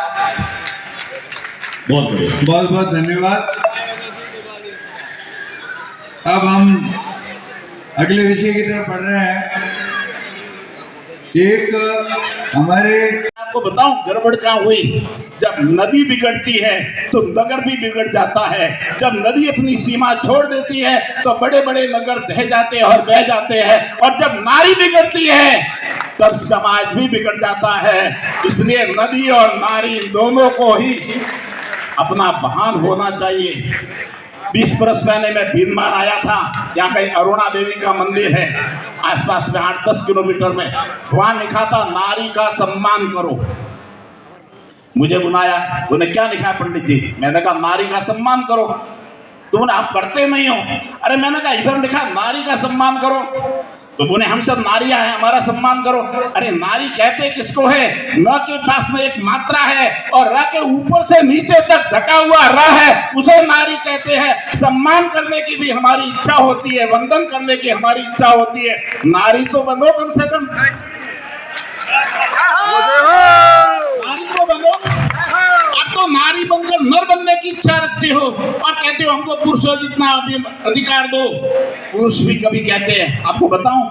बहुत बहुत धन्यवाद। अब हम अगले विषय की तरफ बढ़ रहे हैं। एक हमारे, आपको बताऊं गड़बड़ क्या हुई, जब नदी बिगड़ती है तो नगर भी बिगड़ जाता है। जब नदी अपनी सीमा छोड़ देती है तो बड़े बड़े नगर ढह जाते हैं और बह जाते हैं, और जब नारी बिगड़ती है तब समाज भी बिगड़ जाता है। इसलिए नदी और नारी दोनों को ही अपना भान होना चाहिए। 20 बरस पहले मैं बीनमान आया था, यहाँ कहीं अरुणा देवी का मंदिर है आसपास में 8-10 किलोमीटर में, वहाँ लिखा था नारी का सम्मान करो। मुझे बुलाया, उन्हें क्या लिखा पंडित जी? मैंने कहा नारी का सम्मान करो। तो बोले आप करते नहीं हो। अरे मैंने कहा इधर लिखा नारी का सम्मान करो, तो बोले हम सब नारियां हैं, हमारा सम्मान करो। अरे नारी कहते किसको है? न के पास में एक मात्रा है और र के ऊपर से नीचे तक ढका हुआ र है, उसे नारी कहते हैं। सम्मान करने की भी हमारी इच्छा होती है, वंदन करने की हमारी इच्छा होती है। नारी तो बनो कम से कम, नारी तो बनो। अब तो नारी बनकर नर बनने की इच्छा रखते हो और कहते हो हमको पुरुषों जितना अधिकार दो। पुरुष भी कभी कहते हैं, आपको बताऊं,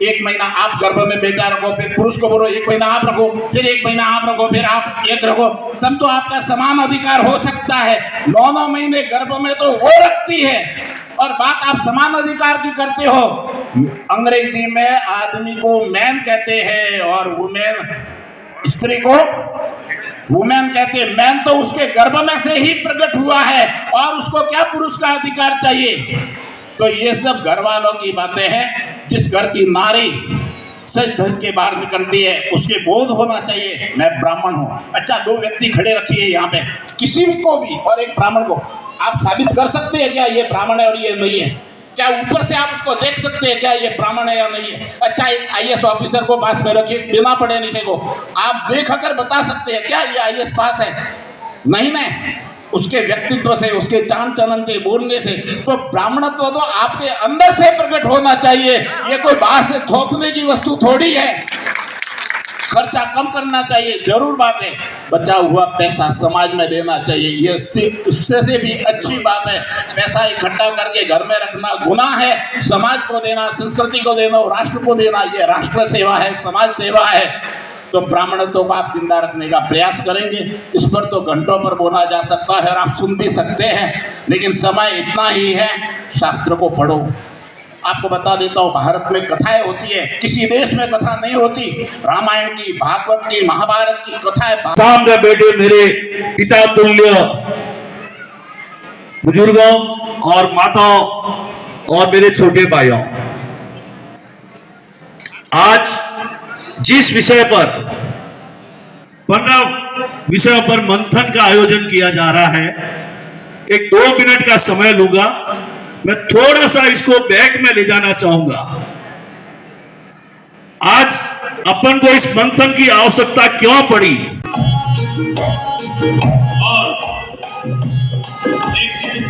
1 महीना आप गर्भ में बेटा रखो, फिर पुरुष को बोलो 1 महीना आप रखो, फिर 1 महीना आप रखो, फिर आप 1 रखो, तब तो आपका समान अधिकार हो सकता है। 9-9 महीने गर्भ में तो वो रखती है और बात आप समान अधिकार की करते हो। अंग्रेजी में आदमी को मैन कहते हैं और वुमेन, स्त्री को वुमेन कहते हैं। मैन तो उसके गर्भ में से ही प्रकट हुआ है और उसको क्या पुरुष का अधिकार चाहिए? तो ये सब घर वालों की बातें हैं। जिस घर की नारी सच धज के बाहर निकलती है उसके बोध होना चाहिए मैं ब्राह्मण हूँ। अच्छा 2 व्यक्ति खड़े रखिए यहाँ पे, किसी भी को भी और एक ब्राह्मण को, आप साबित कर सकते हैं क्या ये ब्राह्मण है और ये नहीं है? क्या ऊपर से आप उसको देख सकते हैं क्या ये ब्राह्मण है या नहीं है? अच्छा, एक IAS ऑफिसर को पास में रखिए, बिना पढ़े लिखे को, आप देख कर बता सकते हैं क्या ये IAS पास है? नहीं ना, उसके व्यक्तित्व से, उसके चाल चलन से, बोलने से। तो ब्राह्मणत्व तो आपके अंदर से प्रकट होना चाहिए, ये कोई बाहर से थोपने की वस्तु थोड़ी है। खर्चा कम करना चाहिए, जरूर बात है, बचा हुआ पैसा समाज में देना चाहिए, ये उससे से भी अच्छी बात है। पैसा इकट्ठा करके घर में रखना गुनाह है, समाज को देना, संस्कृति को देना, राष्ट्र को देना, ये राष्ट्र सेवा है, समाज सेवा है। तो ब्राह्मणत्व को आप जिंदा रखने का प्रयास करेंगे। इस पर तो घंटों पर बोला जा सकता है और आप सुन भी सकते हैं, लेकिन समय इतना ही है, शास्त्र को पढ़ो। आपको बता देता हूँ, भारत में कथाएं होती है, किसी देश में कथा नहीं होती। रामायण की, भागवत की, महाभारत की कथाएं। सामने बैठे मेरे पिता तुल्य बुजुर्गों और माताओं और मेरे छोटे भाइयों, आज जिस विषय पर 15 विषयों पर मंथन का आयोजन किया जा रहा है, एक 2 मिनट का समय लूंगा। मैं थोड़ा सा इसको बैक में ले जाना चाहूंगा। आज अपन को इस मंथन की आवश्यकता क्यों पड़ी? और एक चीज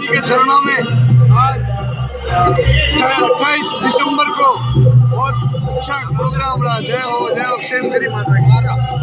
के चरणों में आज 28 दिसंबर को बहुत अच्छा प्रोग्राम रहा। जय हो, जय अक्षयगिरी माता की।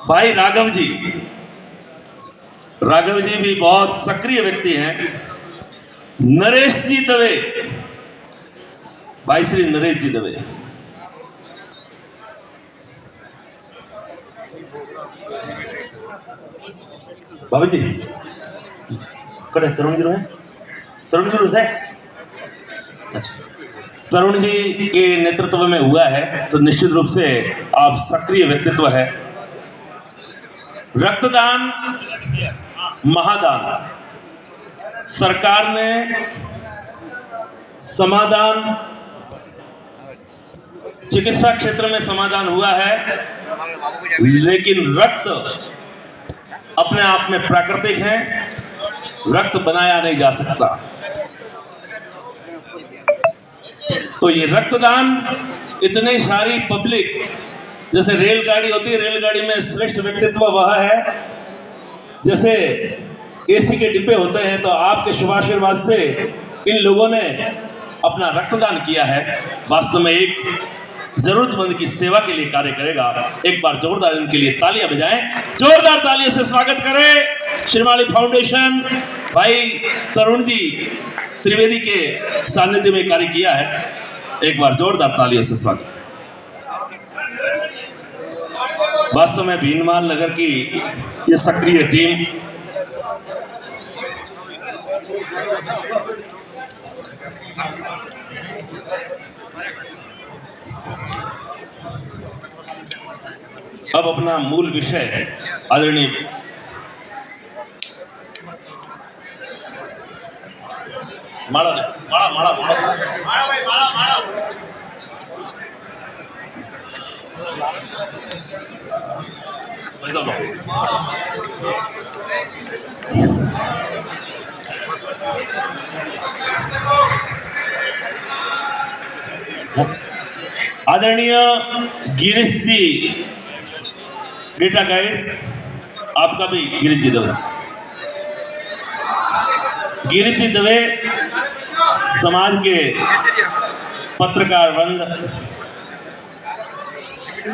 भाई राघव जी भी बहुत सक्रिय व्यक्ति हैं। नरेश जी दवे, भाई श्री नरेश जी दवे, बाबू जी कड़े तरुण जी है, तरुण जी है। अच्छा, तरुण जी के नेतृत्व में हुआ है, तो निश्चित रूप से आप सक्रिय व्यक्तित्व है। रक्तदान, महादान, सरकार ने समाधान, चिकित्सा क्षेत्र में समाधान हुआ है, लेकिन रक्त अपने आप में प्राकृतिक है, रक्त बनाया नहीं जा सकता। तो ये रक्तदान इतनी सारी पब्लिक, जैसे रेलगाड़ी होती है, रेलगाड़ी में श्रेष्ठ व्यक्तित्व वह है, जैसे एसी के डिब्बे होते हैं, तो आपके शुभाशीर्वाद से इन लोगों ने अपना रक्तदान किया है। वास्तव में एक जरूरतमंद की सेवा के लिए कार्य करेगा। एक बार जोरदार इनके लिए तालियां बजाएं, जोरदार तालियों से स्वागत करें। श्रीमाली फाउंडेशन भाई तरुण जी त्रिवेदी के सानिध्य में कार्य किया है, एक बार जोरदार तालियों से स्वागत। वास्तव में भीनमाल नगर की ये सक्रिय टीम अब अपना मूल विषय आदरणीय माला माला माला माला भाई माला माला भाई आदरणीय गिरीश जी डेटा गाइड, आपका भी गिरीश जी दवे। गिरीश जी दवे समाज के पत्रकार वृंद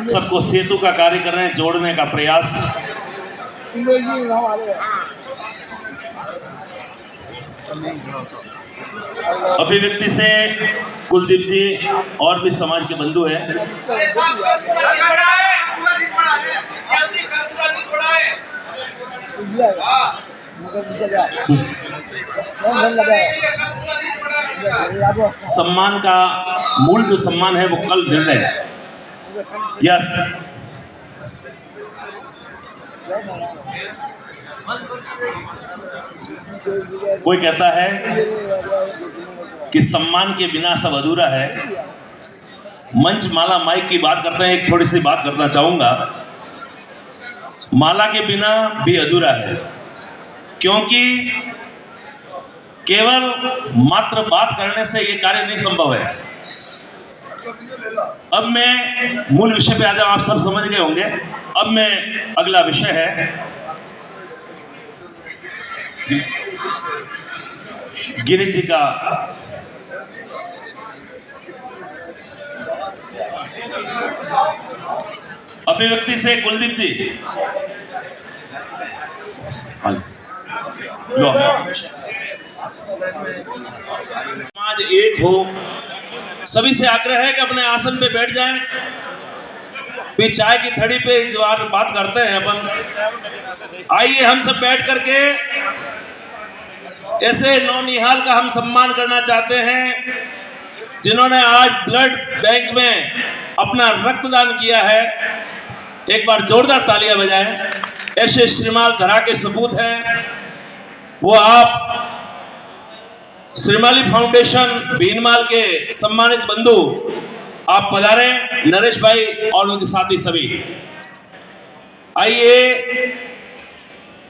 सबको सेतु का कार्य कर रहे हैं, जोड़ने का प्रयास। अभिव्यक्ति से कुलदीप जी और भी समाज के बंधु हैं। सम्मान का मूल जो सम्मान है वो कल दृढ़ है। यस, कोई कहता है कि सम्मान के बिना सब अधूरा है। मंच माला माइक की बात करते हैं, एक थोड़ी सी बात करना चाहूंगा। माला के बिना भी अधूरा है, क्योंकि केवल मात्र बात करने से ये कार्य नहीं संभव है। अब मैं मूल विषय पे आ जाऊं, आप सब समझ गए होंगे। अब मैं अगला विषय है गिरीश जी का अभिव्यक्ति से कुलदीप जी लो। समाज एक हो, सभी से आग्रह है कि अपने आसन पे बैठ जाएं। फिर चाय की थड़ी पे इस बार बात करते हैं अपन। आइए हम सब बैठ करके ऐसे नौनिहाल का हम सम्मान करना चाहते हैं जिन्होंने आज ब्लड बैंक में अपना रक्तदान किया है। एक बार जोरदार तालियां बजाएं। ऐसे श्रीमाल धरा के सपूत हैं वो आप श्रीमाली फाउंडेशन भीनमाल के सम्मानित बंधु आप पधारे, नरेश भाई और उनके साथी सभी। आइए,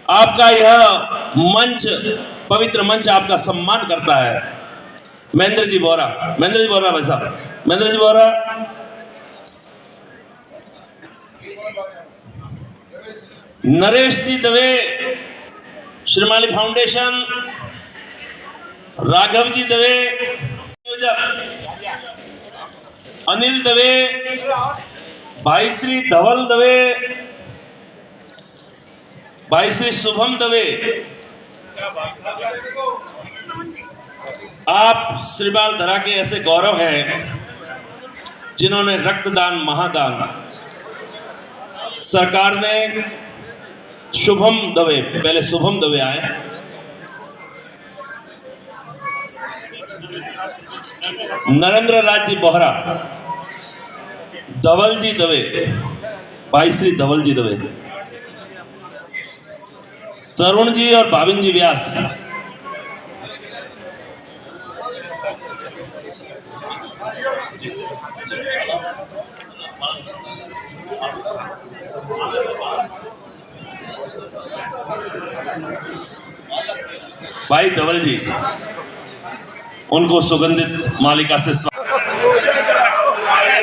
आपका यह मंच, पवित्र मंच आपका सम्मान करता है। महेंद्र जी बोरा, महेंद्र जी बोरा भाई साहब, महेंद्र जी बोरा। नरेश जी दवे, श्रीमाली फाउंडेशन। राघव जी दवे, अनिल दवे, भाई श्री धवल दवे, भाई श्री शुभम दवे। आप श्रीमाल धरा के ऐसे गौरव हैं जिन्होंने रक्तदान महादान, सरकार ने शुभम दवे, पहले शुभम दवे आए, नरेंद्र राज जी बोहरा, धवल जी दवे, भाई श्री धवल जी दवे, तरुण जी और भाविन जी व्यास। भाई धवल जी, उनको सुगंधित मालिका से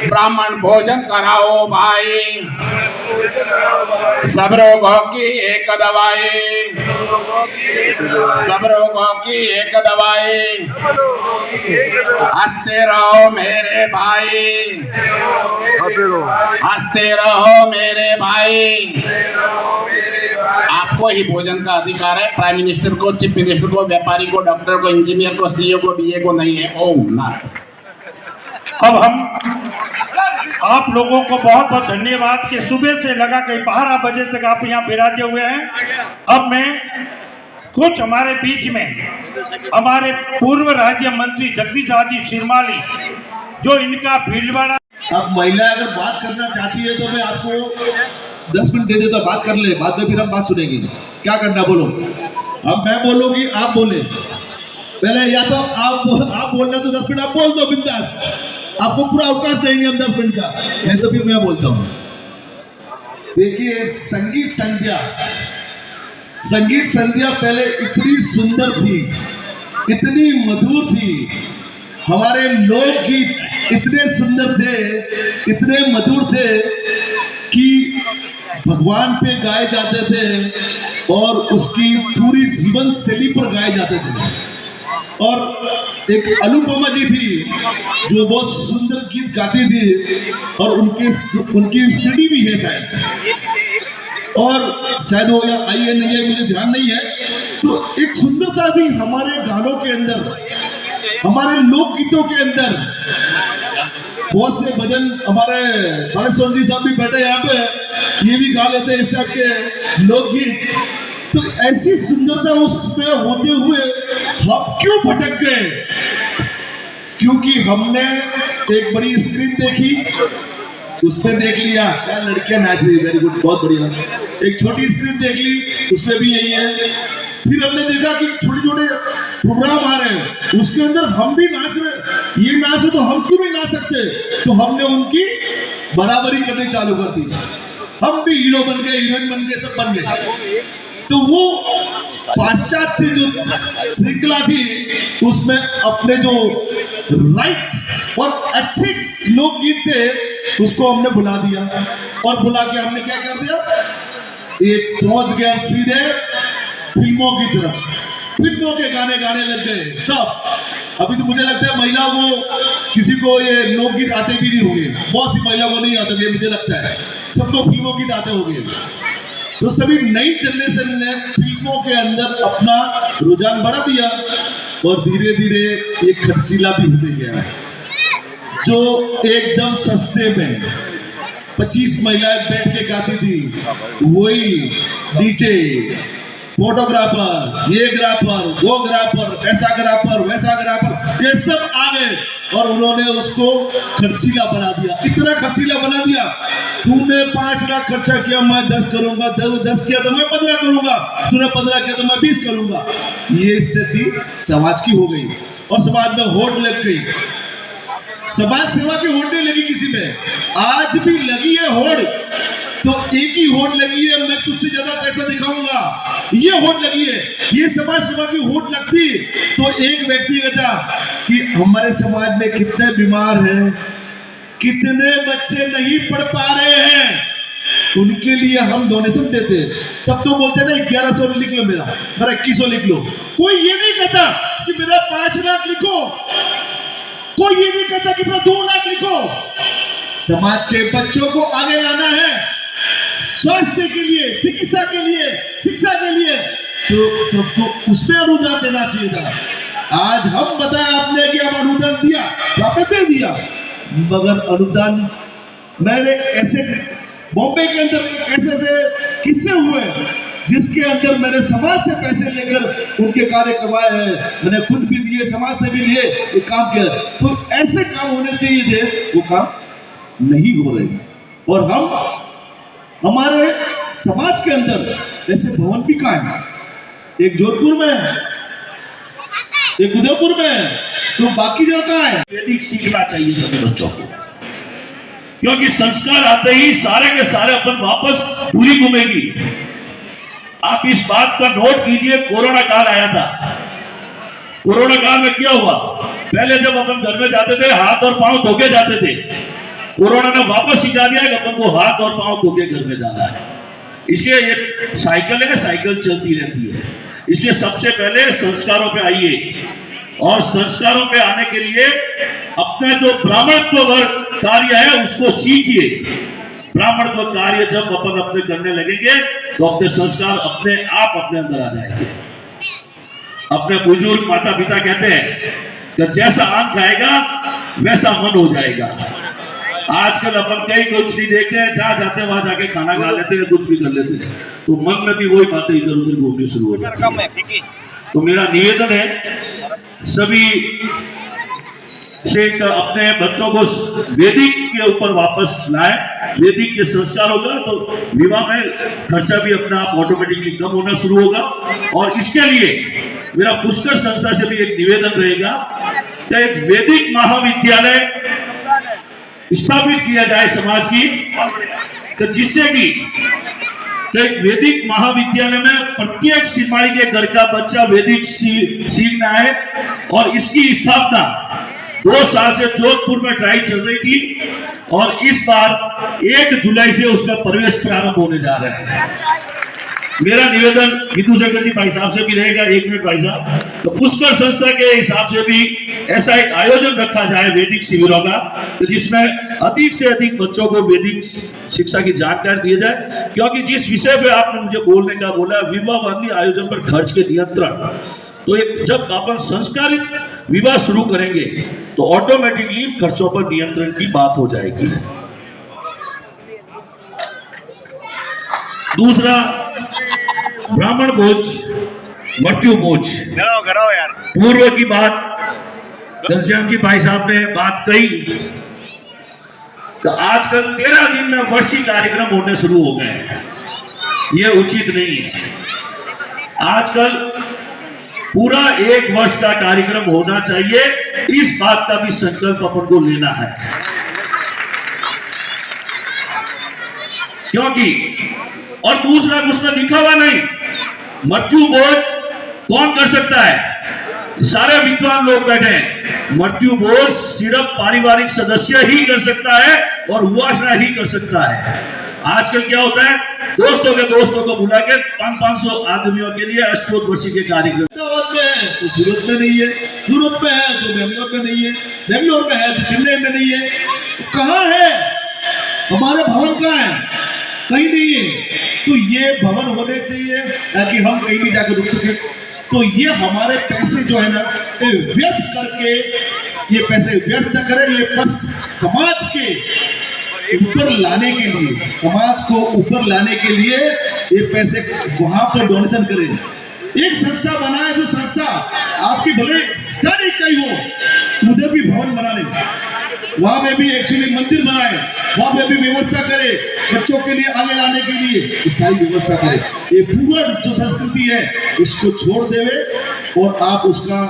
ब्राह्मण भोजन कराओ भाई, सब रोगों की एक दवाई, सब रोगों की एक दवाई। हंसते रहो मेरे भाई, हंसते रहो मेरे भाई। आपको ही भोजन का अधिकार है, प्राइम मिनिस्टर को, चीफ मिनिस्टर को, व्यापारी को, डॉक्टर को, इंजीनियर को, सीईओ को, बीए को नहीं है। ओम नारायण। अब हम आप लोगों को बहुत बहुत धन्यवाद कि सुबह से लगा के 12 बजे तक आप यहाँ विराजे हुए हैं। अब मैं कुछ हमारे बीच में हमारे पूर्व राज्य मंत्री जगदीश आदि श्रीमाली, जो इनका भीलवाड़ा। अब महिला अगर बात करना चाहती है तो मैं आपको 10 मिनट दे देता, बात कर ले, बाद में फिर हम बात सुनेंगे। क्या करना बोलो, अब मैं बोलूँगी आप बोले, पहले या तो आप बोलना तो 10 मिनट आप बोल दो बिंदास, आपको पूरा अवकाश देंगे हम 10 मिनट का, नहीं तो फिर मैं बोलता हूँ। देखिए, संगीत संध्या पहले इतनी सुंदर थी, इतनी मधुर थी। हमारे लोकगीत इतने सुंदर थे, इतने मधुर थे कि भगवान पे गाए जाते थे और उसकी पूरी जीवन शैली पर गाए जाते थे। और एक अनुपमा जी थी जो बहुत सुंदर गीत गाती थी और उनकी सीडी भी है शायद, और शायद वो या आई है नहीं है मुझे ध्यान नहीं है। तो एक सुंदरता भी हमारे गानों के अंदर, हमारे लोकगीतों के अंदर। बहुत से भजन हमारे सोन जी साहब भी बैठे यहाँ पे, ये भी गा लेते हैं इस टाइप के लोकगीत। तो ऐसी सुंदरता उसमें होते हुए हम क्यों भटक गए? क्योंकि हमने एक बड़ी स्क्रीन देखी, उसपे देख लिया क्या लड़कियां नाच रही, वेरी गुड, बहुत बढ़िया। एक छोटी स्क्रीन देख ली, उसमें भी यही है। फिर हमने देखा कि छोटे छोटे प्रोग्राम आ रहे हैं, उसके अंदर हम भी नाच रहे, ये नाच रहे तो हम क्यों नहीं नाच सकते? तो हमने उनकी बराबरी करनी चालू कर दी। हम भी हीरो बन गए, हीरोइन बन गए, सब बन गए। तो वो पाश्चात्य जो श्रृंखला थी उसमें अपने जो राइट और अच्छे लोकगीत थे उसको हमने भुला दिया, और भुला के हमने क्या कर दिया, एक पहुंच गया सीधे फिल्मों की तरफ, फिल्मों के गाने गाने लग गए सब। अभी तो मुझे लगता है महिलाओं को, किसी को ये लोकगीत आते भी नहीं होंगे, बहुत सी महिलाओं को नहीं आते, मुझे लगता है सबको फिल्मों गीत आते होंगे। तो सभी नई जनरेशन ने फिल्मों के अंदर अपना रुझान बढ़ा दिया और धीरे धीरे ये खर्चीला भी होते गया, जो एकदम सस्ते में 25 महिलाएं बैठ के गाती थी, वही डीजे, फोटोग्राफर, ये ग्राफर, वो ग्राफर, ऐसा ग्राफर, वैसा ग्राफर, ये सब आ गए और उन्होंने उसको खर्चीला बना दिया। इतना खर्चीला बना दिया, तूने 5 लाख खर्चा किया, मैं 10 करूंगा, 10 किया तो मैं 15 करूंगा, तूने 15 किया तो मैं 20 करूंगा। ये स्थिति समाज की हो गई और समाज में होड़ लग गई। समाज सेवा की होड़ नहीं लगी किसी में, आज भी लगी है होड़, तो एक ही होड़ लगी है, मैं तुझसे ज्यादा पैसा दिखाऊंगा, ये होड़ लगी है। ये समाज सेवा की होड़ लगती तो एक व्यक्ति कहता कि हमारे समाज में कितने बीमार हैं, कितने बच्चे नहीं पढ़ पा रहे हैं, उनके लिए हम डोनेशन देते। तब तो बोलते ना 1100 लिख लो, मेरा 2100 लिख लो। कोई ये नहीं कहता कि मेरा 5 लाख लिखो, कोई ये नहीं कहता कि मेरा 2 लाख लिखो। समाज के बच्चों को आगे लाना है, स्वास्थ्य के लिए, चिकित्सा के लिए, शिक्षा के लिए, तो सबको उसमें अनुदान देना चाहिए था। आज हम बताया आपने कि हम अनुदान दिया, वापस दे दिया, मगर अनुदान मैंने ऐसे बॉम्बे के अंदर ऐसे किस्से हुए जिसके अंदर मैंने समाज से पैसे लेकर उनके कार्य करवाए हैं, मैंने खुद भी दिए, समाज से भी लिए, एक काम किया। तो ऐसे काम होने चाहिए थे, वो काम नहीं हो रहे। और हम हमारे समाज के अंदर ऐसे भवन भी कायम है, एक जोधपुर में है, एक उदयपुर में है, तो बाकी जगह कहाँ है? वैदिक सीखना चाहिए सभी बच्चों को, क्योंकि संस्कार आते ही सारे के सारे अपन वापस पूरी घूमेगी। आप इस बात का नोट कीजिए, कोरोना काल आया था, कोरोना काल में क्या हुआ, पहले जब अपन घर में जाते थे हाथ और पांव धो के जाते थे, कोरोना ने वापस सिखा दिया कि अपन को हाथ और पांव धो के घर में जाना है। इसलिए ये साइकिल है, साइकिल चलती रहती है। इसलिए सबसे पहले संस्कारों पे आइए, और संस्कारों पे आने के लिए अपना जो ब्राह्मणत्व कार्य है उसको सीखिए। ब्राह्मणत्व कार्य जब अपन अपने करने लगेंगे तो अपने संस्कार अपने आप अपने अंदर आ जाएंगे। अपने बुजुर्ग माता पिता कहते हैं कि जैसा अन्न खाएगा वैसा मन हो जाएगा। आजकल अपन कई कुछ नहीं देखते हैं, जहाँ जाते हैं वहां जाके खाना खा लेते हैं, कुछ भी कर लेते हैं, तो मन में भी वही बातें इधर उधर घूमनी शुरू हो जाती है। तो मेरा निवेदन है सभी से अपने बच्चों को वैदिक के ऊपर वापस लाए, वैदिक के संस्कार होगा तो विवाह में खर्चा भी अपना आप ऑटोमेटिकली कम होना शुरू होगा। और इसके लिए मेरा पुष्कर संस्था से भी एक निवेदन रहेगा कि एक वैदिक महाविद्यालय स्थापित किया जाए समाज की, तो जिससे कि एक वैदिक महाविद्यालय में प्रत्येक सिपाही के घर का बच्चा वैदिक सीखना है। और इसकी स्थापना 2 साल से जोधपुर में ट्राई चल रही थी और इस बार 1 जुलाई से उसका प्रवेश प्रारंभ होने जा रहा है। मेरा निवेदन हिंदू सेक्रेटरी भाई साहब से भी रहेगा, 1 मिनट भाई साहब, तो पुष्कर संस्था के हिसाब से भी ऐसा एक आयोजन रखा जाए वैदिक शिविरों का, तो जिसमें अधिक से अधिक बच्चों को वैदिक शिक्षा की जानकारी दी जाए। क्योंकि जिस विषय पे आपने मुझे बोलने का बोला, विवाह वाली आयोजन पर खर्च के नियंत्रण, तो एक जब अपन संस्कारित विवाह शुरू करेंगे तो ऑटोमेटिकली खर्चों पर नियंत्रण की बात हो जाएगी। दूसरा, ब्राह्मण भोज, मृत्यु भोज, पूर्व की बात घनश्याम जी भाई साहब ने बात कही, तो आजकल 13 दिन में वर्षीय कार्यक्रम होने शुरू हो गए हैं। ये उचित नहीं है। आजकल पूरा 1 वर्ष का कार्यक्रम होना चाहिए, इस बात का भी संकल्प अपन को लेना है। क्योंकि और दूसरा कुछ तो लिखा हुआ नहीं, मृत्यु भोज कौन कर सकता है? सारे विद्वान लोग बैठे हैं। मृत्यु भोज सिर्फ पारिवारिक सदस्य ही कर सकता है और उपासना ही कर सकता है। आजकल क्या होता है, दोस्तों को बुला के 500 आदमियों के लिए अष्टोत्तवर्षीय के कार्यक्रम, तो सूरत में नहीं है, सूरत में है तो बेंगलोर में नहीं है, बेंगलोर में है तो चेन्नई में नहीं है। तो कहाँ है हमारे भवन? कहाँ है? कहीं नहीं है। तो ये भवन होने चाहिए ताकि हम कहीं भी जाकर रुक सके। तो ये हमारे पैसे जो है ना, व्यर्थ करके, ये पैसे व्यर्थ न करें, ये पर समाज के ऊपर लाने के लिए, समाज को ऊपर लाने के लिए ये पैसे वहां पर डोनेशन करें। एक संस्था बनाए, जो संस्था आपकी भले सारी इकाई हो, उधर भी भवन बना ले, वहां में भी एक्चुअली मंदिर बनाए, वहां में भी व्यवस्था करे, बच्चों के लिए आगे लाने के लिए ये सारी व्यवस्था करे। ये पूरा जो संस्कृति है इसको छोड़ देवे और आप उसका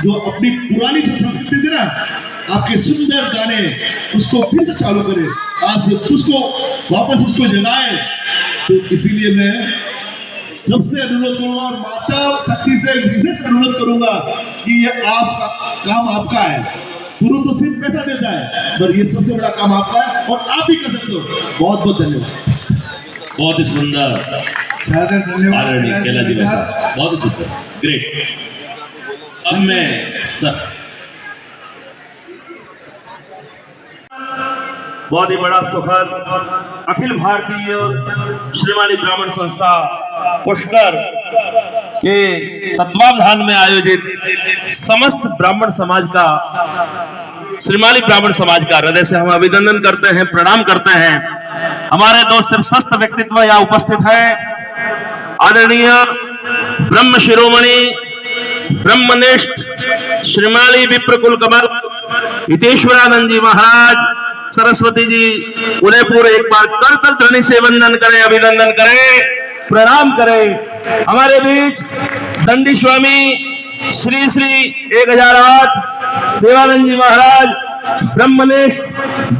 जो अपनी पुरानी जो संस्कृति थी ना, आपके सुंदर गाने, उसको फिर से चालू करें, आज उसको वापस उसको जगाए। तो इसीलिए मैं सबसे अनुरोध करूंगा और माता शक्ति से विशेष अनुरोध करूंगा कि ये आपका काम आपका है। पुरुष तो सिर्फ पैसा देता है, पर ये सबसे बड़ा काम आपका है और आप ही कर सकते हो। बहुत बहुत धन्यवाद। बहुत ही सुंदर, धन्यवाद केला जी साहब, बहुत ही सुंदर, ग्रेट। अब मैं बहुत ही बड़ा सुखद अखिल भारतीय श्रीमाली ब्राह्मण संस्था पुष्कर के तत्वावधान में आयोजित समस्त ब्राह्मण समाज का, श्रीमाली ब्राह्मण समाज का हृदय से हम अभिनंदन करते हैं, प्रणाम करते हैं। हमारे 2 शीर्षस्थ व्यक्तित्व यहाँ उपस्थित हैं। आदरणीय ब्रह्म शिरोमणि ब्रह्मनिष्ठ श्रीमाली विप्रकुल कमल हितेश्वरानंद जी महाराज, सरस्वती जी उदयपुर, एक बार करतल ध्वनि से वंदन करें, अभिनंदन करें, प्रणाम करें। हमारे बीच दंडी स्वामी श्री श्री 1008 देवानंद जी महाराज, ब्रह्मनिष्ठ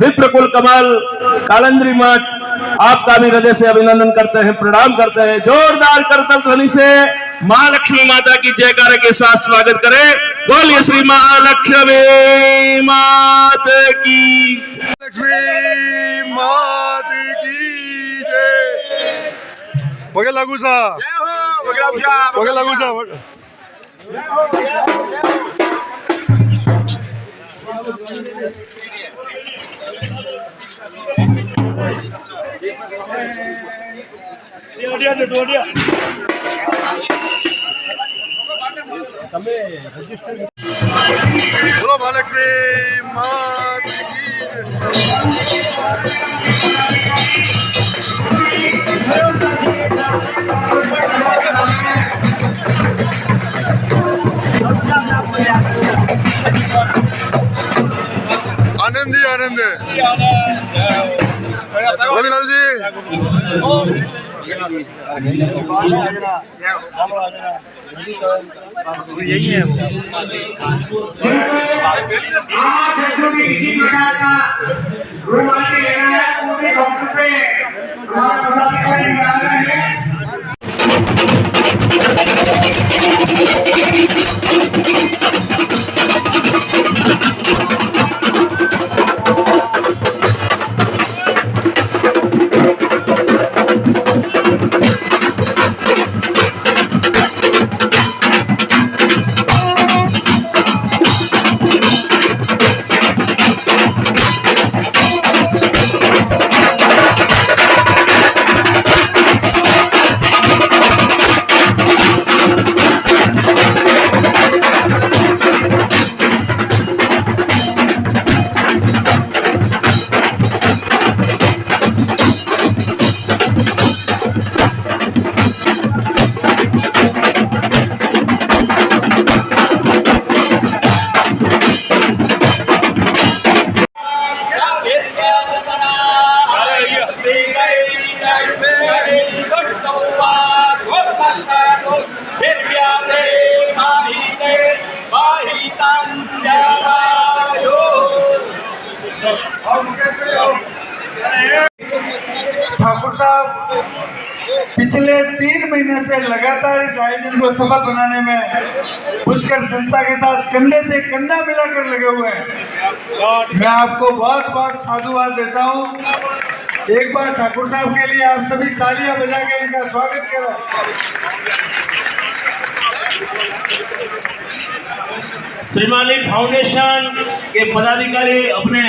विप्रकुल कमल कालंद्री मठ, आपका भी हृदय से अभिनंदन करते हैं, प्रणाम करते हैं। जोरदार करतल ध्वनि से महालक्ष्मी माता की जयकारा के साथ स्वागत करें। बोलिए श्री महालक्ष्मी माता की, लक्ष्मी माता की जय। बघे लागू सा, बघे लागू सा। बोलो महालक्ष्मी माता की आनंद ही आनंद है। रविलाल जी यही है वो। किसी प्रकार का रूमाली लेना है, पूरे डॉक्टर पे हमारा पदाधिकारी डाल रहे हैं। साहब पिछले 3 महीने से लगातार इस आयोजन को सफल बनाने में पुष्कर संस्था के साथ कंधे से कंधा मिलाकर लगे हुए हैं। मैं आपको बहुत बहुत साधुवाद देता हूं। एक बार ठाकुर साहब के लिए आप सभी तालियां बजा के इनका स्वागत करें। श्रीमाली फाउंडेशन के पदाधिकारी अपने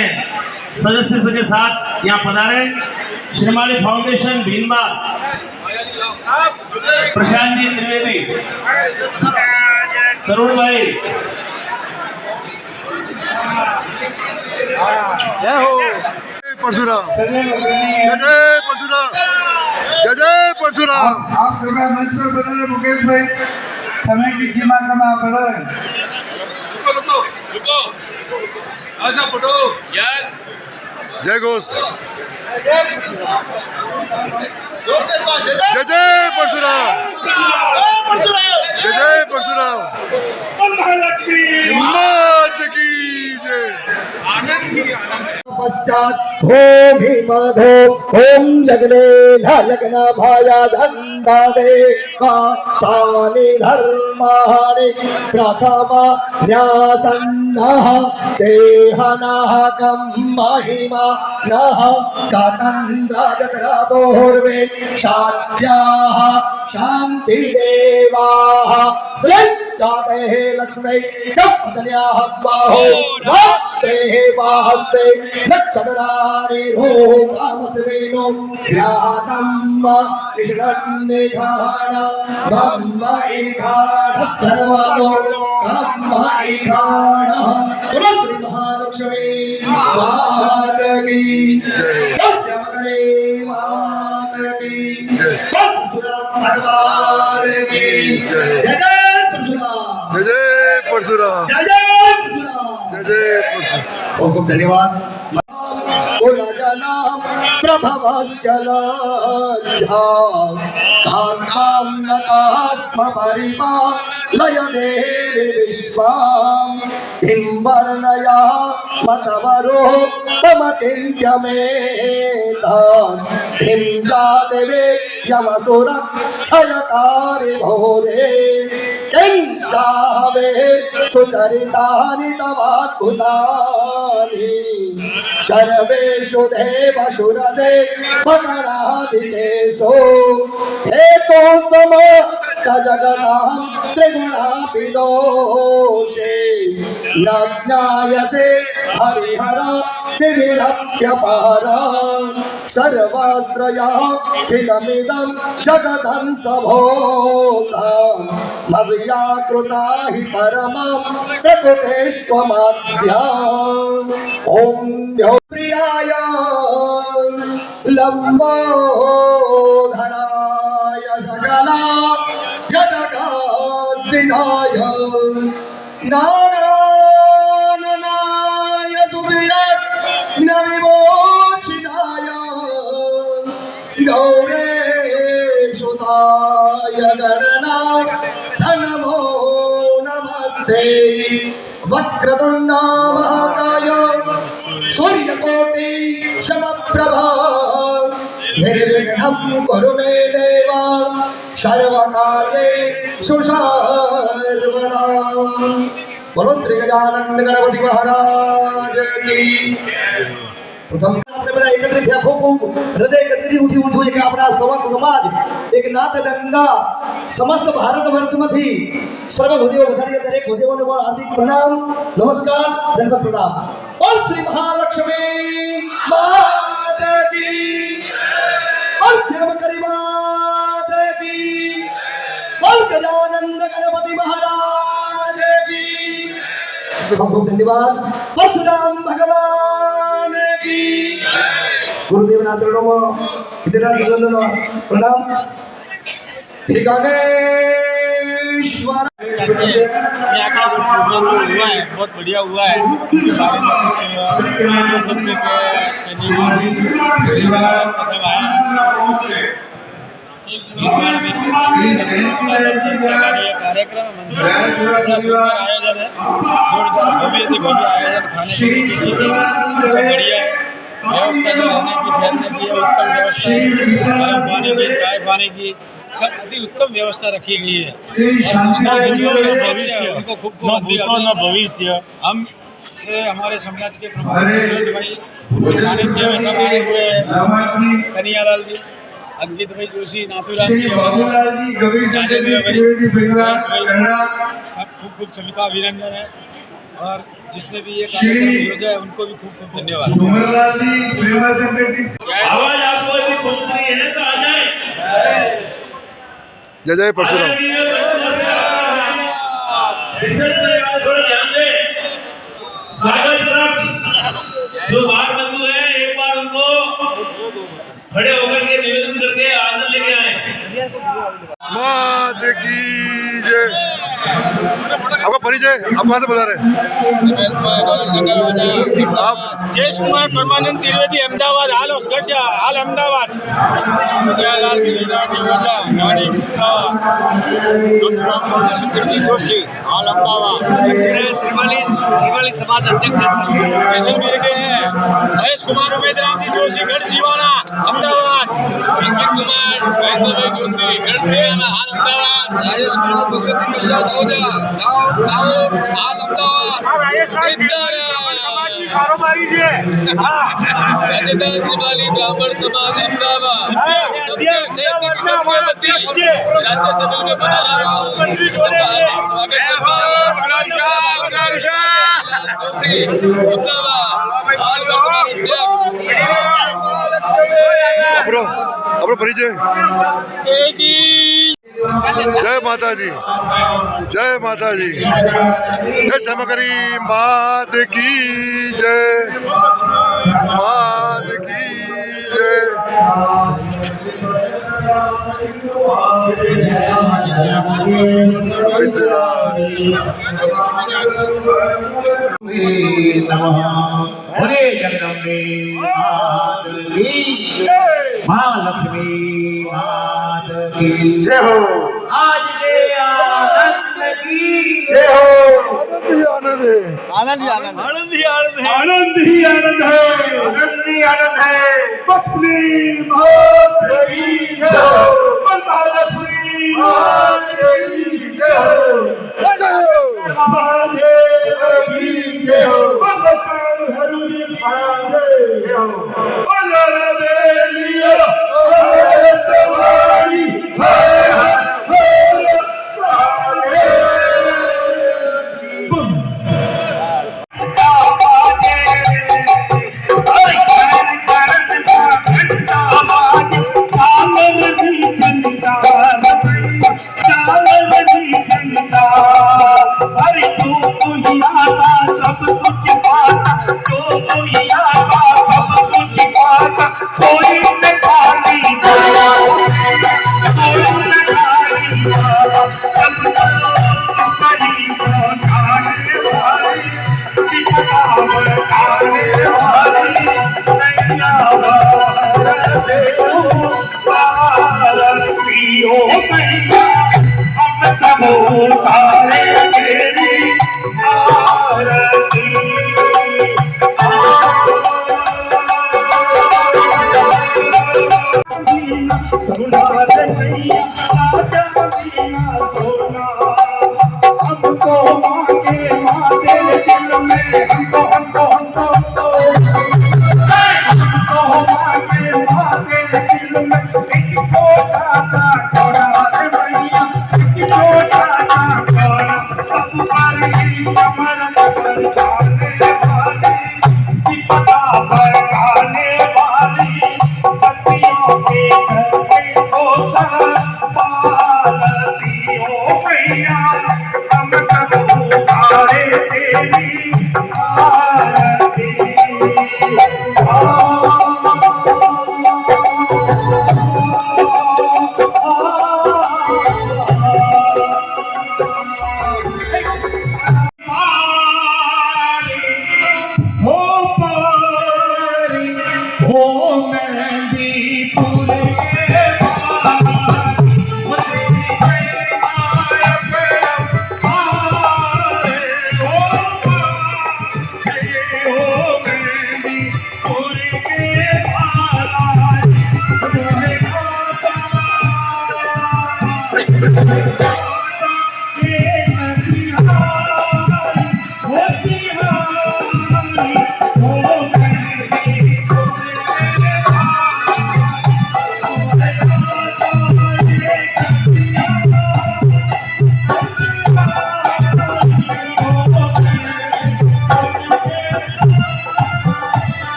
सदस्य के साथ यहाँ पधारे। श्रीमाली फाउंडेशन भीनबाग प्रशांत जी त्रिवेदी, तरुण भाई, जय हो परशुराम, जय परशुराम, जय परशुराम। आप कृपया मंच पर बने रहे। मुकेश भाई, समय की सीमा का मैं आप बता रहे। रुको आजा फोटो। यस, जय घोष, जय जय परशुराम, जय जय परशुराम। हिम्मत की जय। पश्चात ओम हिमधो ओम यज्ञे यज्ञ भाया धन्दादे सानि धर्माणि प्रथमा न्यासन्नः देहनः कं महिमा नः सातन्द्राजकरादोर्वे शाद्याः शान्तिदेवाः श्रेष्ठादेः लक्ष्मै चपदन्याः बाहो भक्तेः बाहस्ते नक्षत्राणि रूपामस्मिनो व्यातम् कृष्णन्निघाण ब्रह्म इघाण सर्वतो ब्रह्म इघाण श्री महालक्ष्मी मात की श्यामकरे मात की परशुराम भगवान की जय जय परशुराम, जय जय परशुराम, जय जय परशुराम, जय जय परशुराम। बहुत बहुत धन्यवाद। प्रभवस्य लज्जा कान्तां नतास्म परिपालयते विश्वां किं वर्णया मतवरो तम चिन्त्यमेतान् किं जाते यमसुर क्षयकारि भोरे किं चाहवे सुचरितानि तवाद्भुतानि सर्वेषु देवसुरदे पकडादितेषु हेतो समस्त जगतां त्रिगुणापि दोषे न ज्ञायसे हरिहर दिविरप्यपार सर्वाश्रया खिलमिदं जगदंसभूतं मव्याकृता हि परमं प्रकृतेष्वमाद्या ॐ प्रियाय लम्बोधराय सकला जगद्विधाय नारायणाय सुविमोक्षिताय गौरेशुताय गणनाथ नमो नमस्ते। वक्रतुण्डा महाकाय सूर्यकोटि समप्रभा निर्विघ्नं कुरु मे देव सर्वकार्येषु सर्वदा। बोलो श्री गजानन गणपति महाराज की। प्रथम आपने बड़ा एकत्रित किया, खूब हृदय गति उठी उठो एक अपना समस्त समाज एक नाथ गंगा समस्त भारत वर्ष में थी सर्वभूदेव बधाई दरेक भूदेवों ने हार्दिक प्रणाम नमस्कार दंडवत प्रणाम। और श्री महालक्ष्मी मात की और श्यामकरी मात की और गजानंद गणपति महाराज की। खूब धन्यवाद। परशुराम भगवान की। गुरुदेव ना चरणों में इतना प्रणाम। हे गणेश्वर यहाँ का प्रोग्राम हुआ है बहुत बढ़िया हुआ है। उसके बारे में कुछ सकते कार्यक्रम आयोजन है, जोरदार भव्य से भव्य आयोजन, खाने पीने की चीजें सब बढ़िया है। व्यवस्था जो रहने की ठहरने की है उत्तम व्यवस्था है। गर्म पानी की, चाय पानी की सब अति उत्तम व्यवस्था रखी गई है। उनको खूब भविष्य हम ये हमारे समाज के प्रमुख दशरथ भाई सानिध्य में सब आए हुए हैं। कन्हैयालाल जी, अंकित भाई जोशी, नाथूराम जी, राजेंद्र भाई, सब खूब सभी का अभिनंदन है। और जिसने भी ये कार्यक्रम योजना है उनको भी खूब धन्यवाद। आवाज आपको यदि कुछ नहीं है तो आ जाए। जय जय परशुराम। थोड़ा ध्यान दे। स्वागत पक्ष जो बाहर बंधु है एक बार उनको खड़े होकर के निवेदन करके आनंद लेके आए। मात की जय। आपका परिचय, आप कहाँ से बता रहे हैं? आप जयेश कुमार परमानंद त्रिवेदी, अहमदाबाद, हाल अहमदाबाद। जोशी, हाल अहमदाबाद। श्रीमाली समाज अध्यक्ष जैसलमेर के हैं। महेश कुमार उमेद राम जी जोशी, गढ़ जीवाना, अहमदाबाद। अंकित कुमार जोशी, गढ़ जीवाना, हाल अहमदाबाद। राजेश कुमार भगवती प्रसाद ओझा, हाल अहमदाबाद। कारोबारी जी श्रीमाली ब्राह्मण समाज अहमदाबाद। राज्य सभा में बना रहा हूँ, सबका हार्दिक स्वागत करता हूँ। जोशी अहमदाबाद, हाल वर्तमान अपना परिचय। जय माता दी, जय माता दी, जय श्यामाकरी मात की जय, मात की जय। हरे जगदम्बे मात की जय, मां लक्ष्मी मात की जय हो। आज के आनंद की जय हो। आनंद ही आनंद है, आनंद ही आनंद है, आनंद ही आनंद है, आनंद ही आनंद है। लक्ष्मी मात की जय हो, मां लक्ष्मी मात की जय हो, जय हो महादेव की जय हो, बलकर हरि जय हो, बलर बेलिया हरे सवारी हरे हरे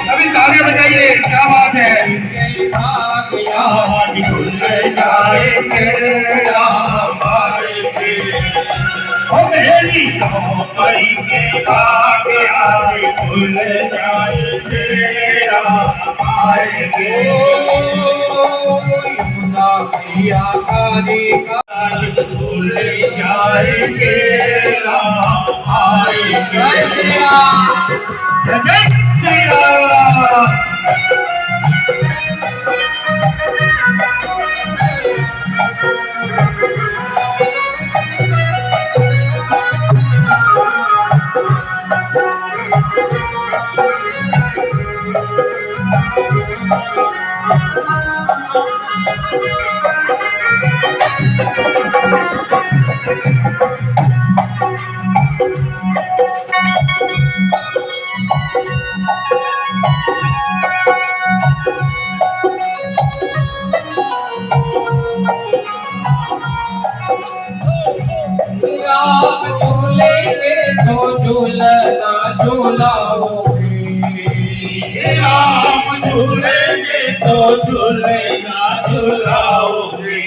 अभी तालियां बजाइए, क्या बात है। मेरी झोपड़ी के आगे आगे खुल जाएंगे, आएंगे यमुना मैया खुल जाएंगे, आएंगे। जय श्री राम, जय श्री राम। झूलेंगे तो झूलना झूलाओगे, राम झूलेंगे तो झूलना झूलाओगे।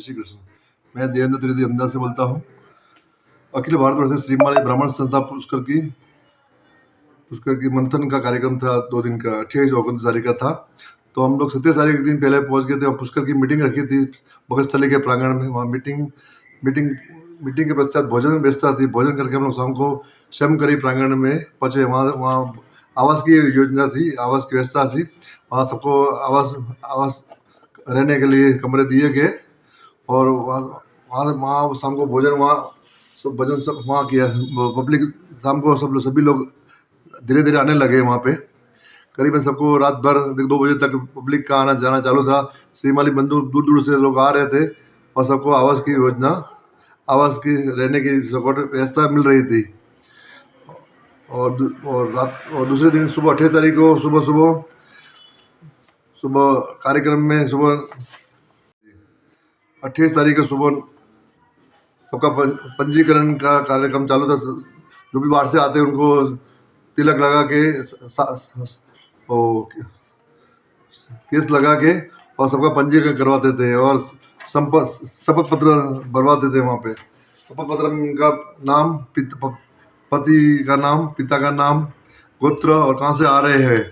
श्री कृष्ण। मैं देवेंद्र त्रिवेदी अहमदाबाद से बोलता हूँ। अखिल भारतवर्षीय श्रीमाली ब्राह्मण संस्था पुष्कर की मंथन का कार्यक्रम था 2 दिन का, 28 और 29 तारीख का था। तो हम लोग 27 तारीख के दिन पहले पहुंच गए थे। वहाँ पुष्कर की मीटिंग रखी थी भगतस्थली के प्रांगण में। वहाँ मीटिंग के पश्चात भोजन में व्यवस्था थी। भोजन करके हम लोग शाम को श्यामकरी प्रांगण में पहुँचे। वहाँ आवास की योजना थी, आवास की व्यवस्था थी। वहाँ सबको आवास रहने के लिए कमरे दिए गए और वहाँ शाम को भोजन वहाँ किया। पब्लिक शाम को सभी लोग धीरे धीरे आने लगे। वहाँ पे करीबन सबको रात भर 2 बजे तक पब्लिक का आना जाना चालू था। श्रीमाली बंधु दूर दूर से लोग आ रहे थे और सबको आवास की रहने की व्यवस्था मिल रही थी। और दूसरे दिन सुबह 28 तारीख को सुबह कार्यक्रम में 28 तारीख को सुबह सबका पंजीकरण का कार्यक्रम चालू था। जो भी बाहर से आते हैं उनको तिलक लगा के केस लगा के और सबका पंजीकरण करवाते थे और शपथ पत्र भरवाते थे। वहाँ पे शपथ पत्र में उनका नाम, पति का नाम, पिता का नाम, गोत्र और कहाँ से आ रहे हैं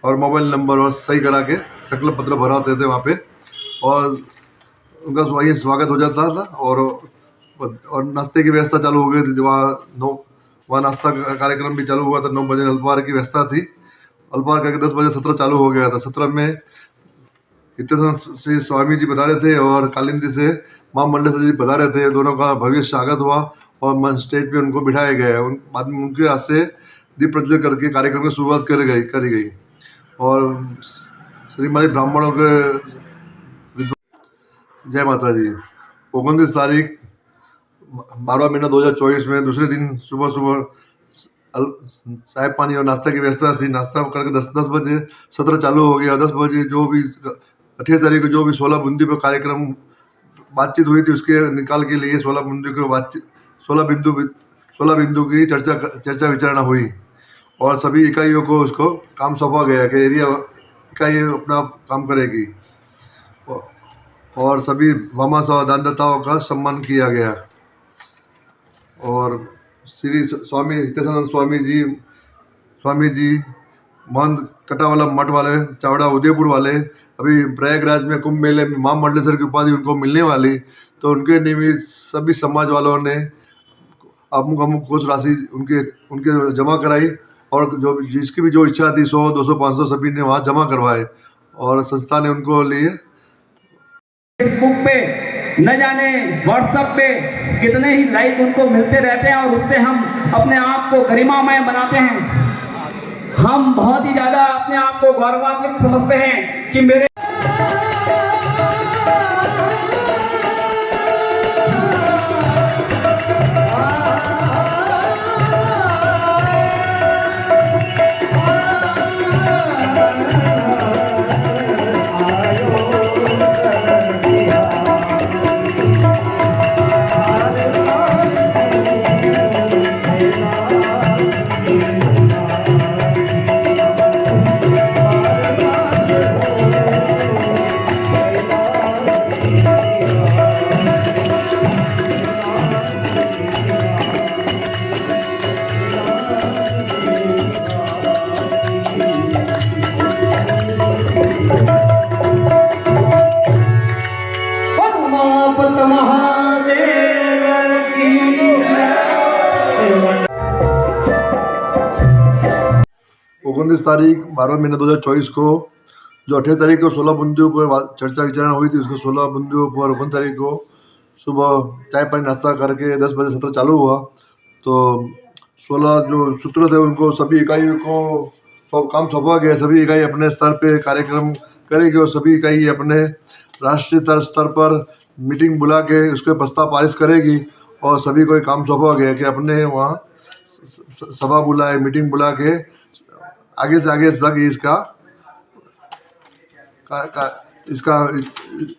और मोबाइल नंबर और सही करा के संकल्प पत्र भरवाते थे वहाँ पे। और उनका वहीं स्वागत हो जाता था और नाश्ते की व्यवस्था चालू हो गई थी। वहाँ नाश्ता का कार्यक्रम भी चालू हुआ था। 9 बजे अल्पाहार की व्यवस्था थी। अल्पाहार करके 10 बजे सत्र चालू हो गया था। सत्र में नित्यानंद श्री स्वामी जी बता रहे थे और कालिंदी से मां मंडलेश्वर जी बता रहे थे। दोनों का भव्य स्वागत हुआ और स्टेज पे उनको बिठाया गया। बाद में उनके हाथ से दीप प्रज्वलित करके कार्यक्रम की शुरुआत करी गई और श्रीमाली ब्राह्मणों के जय माता जी। 29 तारीख 12 महीना 2024 में दूसरे दिन सुबह चाय पानी और नाश्ता की व्यवस्था थी। नाश्ता करके 10 बजे सत्र चालू हो गया। 10 बजे जो भी 28 तारीख को जो भी 16 बूंदी पर कार्यक्रम बातचीत हुई थी उसके निकाल के लिए 16 बिंदु की चर्चा विचारणा हुई और सभी इकाइयों को उसको काम सौंपा गया कि एरिया इकाई अपना काम करेगी और सभी भामाशाह दानदाताओं का सम्मान किया गया। और श्री स्वामी नित्यानंद स्वामी जी महंत कटावाला मठ वाले, चावड़ा उदयपुर वाले, अभी प्रयागराज में कुंभ मेले में मां मंडलेश्वर की उपाधि उनको मिलने वाली, तो उनके निमित्त सभी समाज वालों ने अमुक कुछ राशि उनके जमा कराई और जो जिसकी भी जो इच्छा थी 100, 200, 500 सभी ने वहाँ जमा करवाए और संस्था ने उनको लिए। फेसबुक पे न जाने व्हाट्सएप पे कितने ही लाइक उनको मिलते रहते हैं और उससे हम अपने आप को गरिमामय बनाते हैं। हम बहुत ही ज्यादा अपने आप को गौरवान्वित समझते हैं कि मेरे तारीख 12 महीना 2024 को जो 28 तारीख को 16 बिंदुओं पर चर्चा विचारणा हुई थी, उसको 16 बिंदुओं पर 29 तारीख को सुबह चाय पानी नाश्ता करके 10 बजे सत्र चालू हुआ। तो 16 जो सूत्र थे उनको सभी इकाइयों को काम सौंपा गया। सभी इकाई अपने स्तर पे कार्यक्रम करेगी और सभी इकाई अपने राष्ट्रीय स्तर पर मीटिंग बुला के उसके प्रस्ताव पारित करेगी और सभी को काम सौंपा गया कि अपने वहाँ सभा बुलाए, मीटिंग बुला के आगे से आगे तक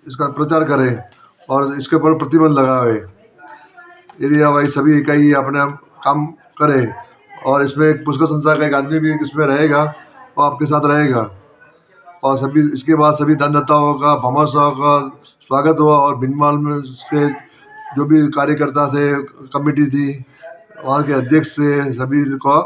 इसका प्रचार करें और इसके ऊपर प्रतिबंध लगाए। एरिया वाइज सभी इकाई अपने काम करें और इसमें पुष्कर संस्था का एक आदमी भी इसमें रहेगा और आपके साथ रहेगा और सभी इसके बाद सभी दानदाताओं का भामाशाह का स्वागत हुआ और भिनमाल में उसके जो भी कार्यकर्ता थे, कमेटी थी, वहाँ के अध्यक्ष से सभी को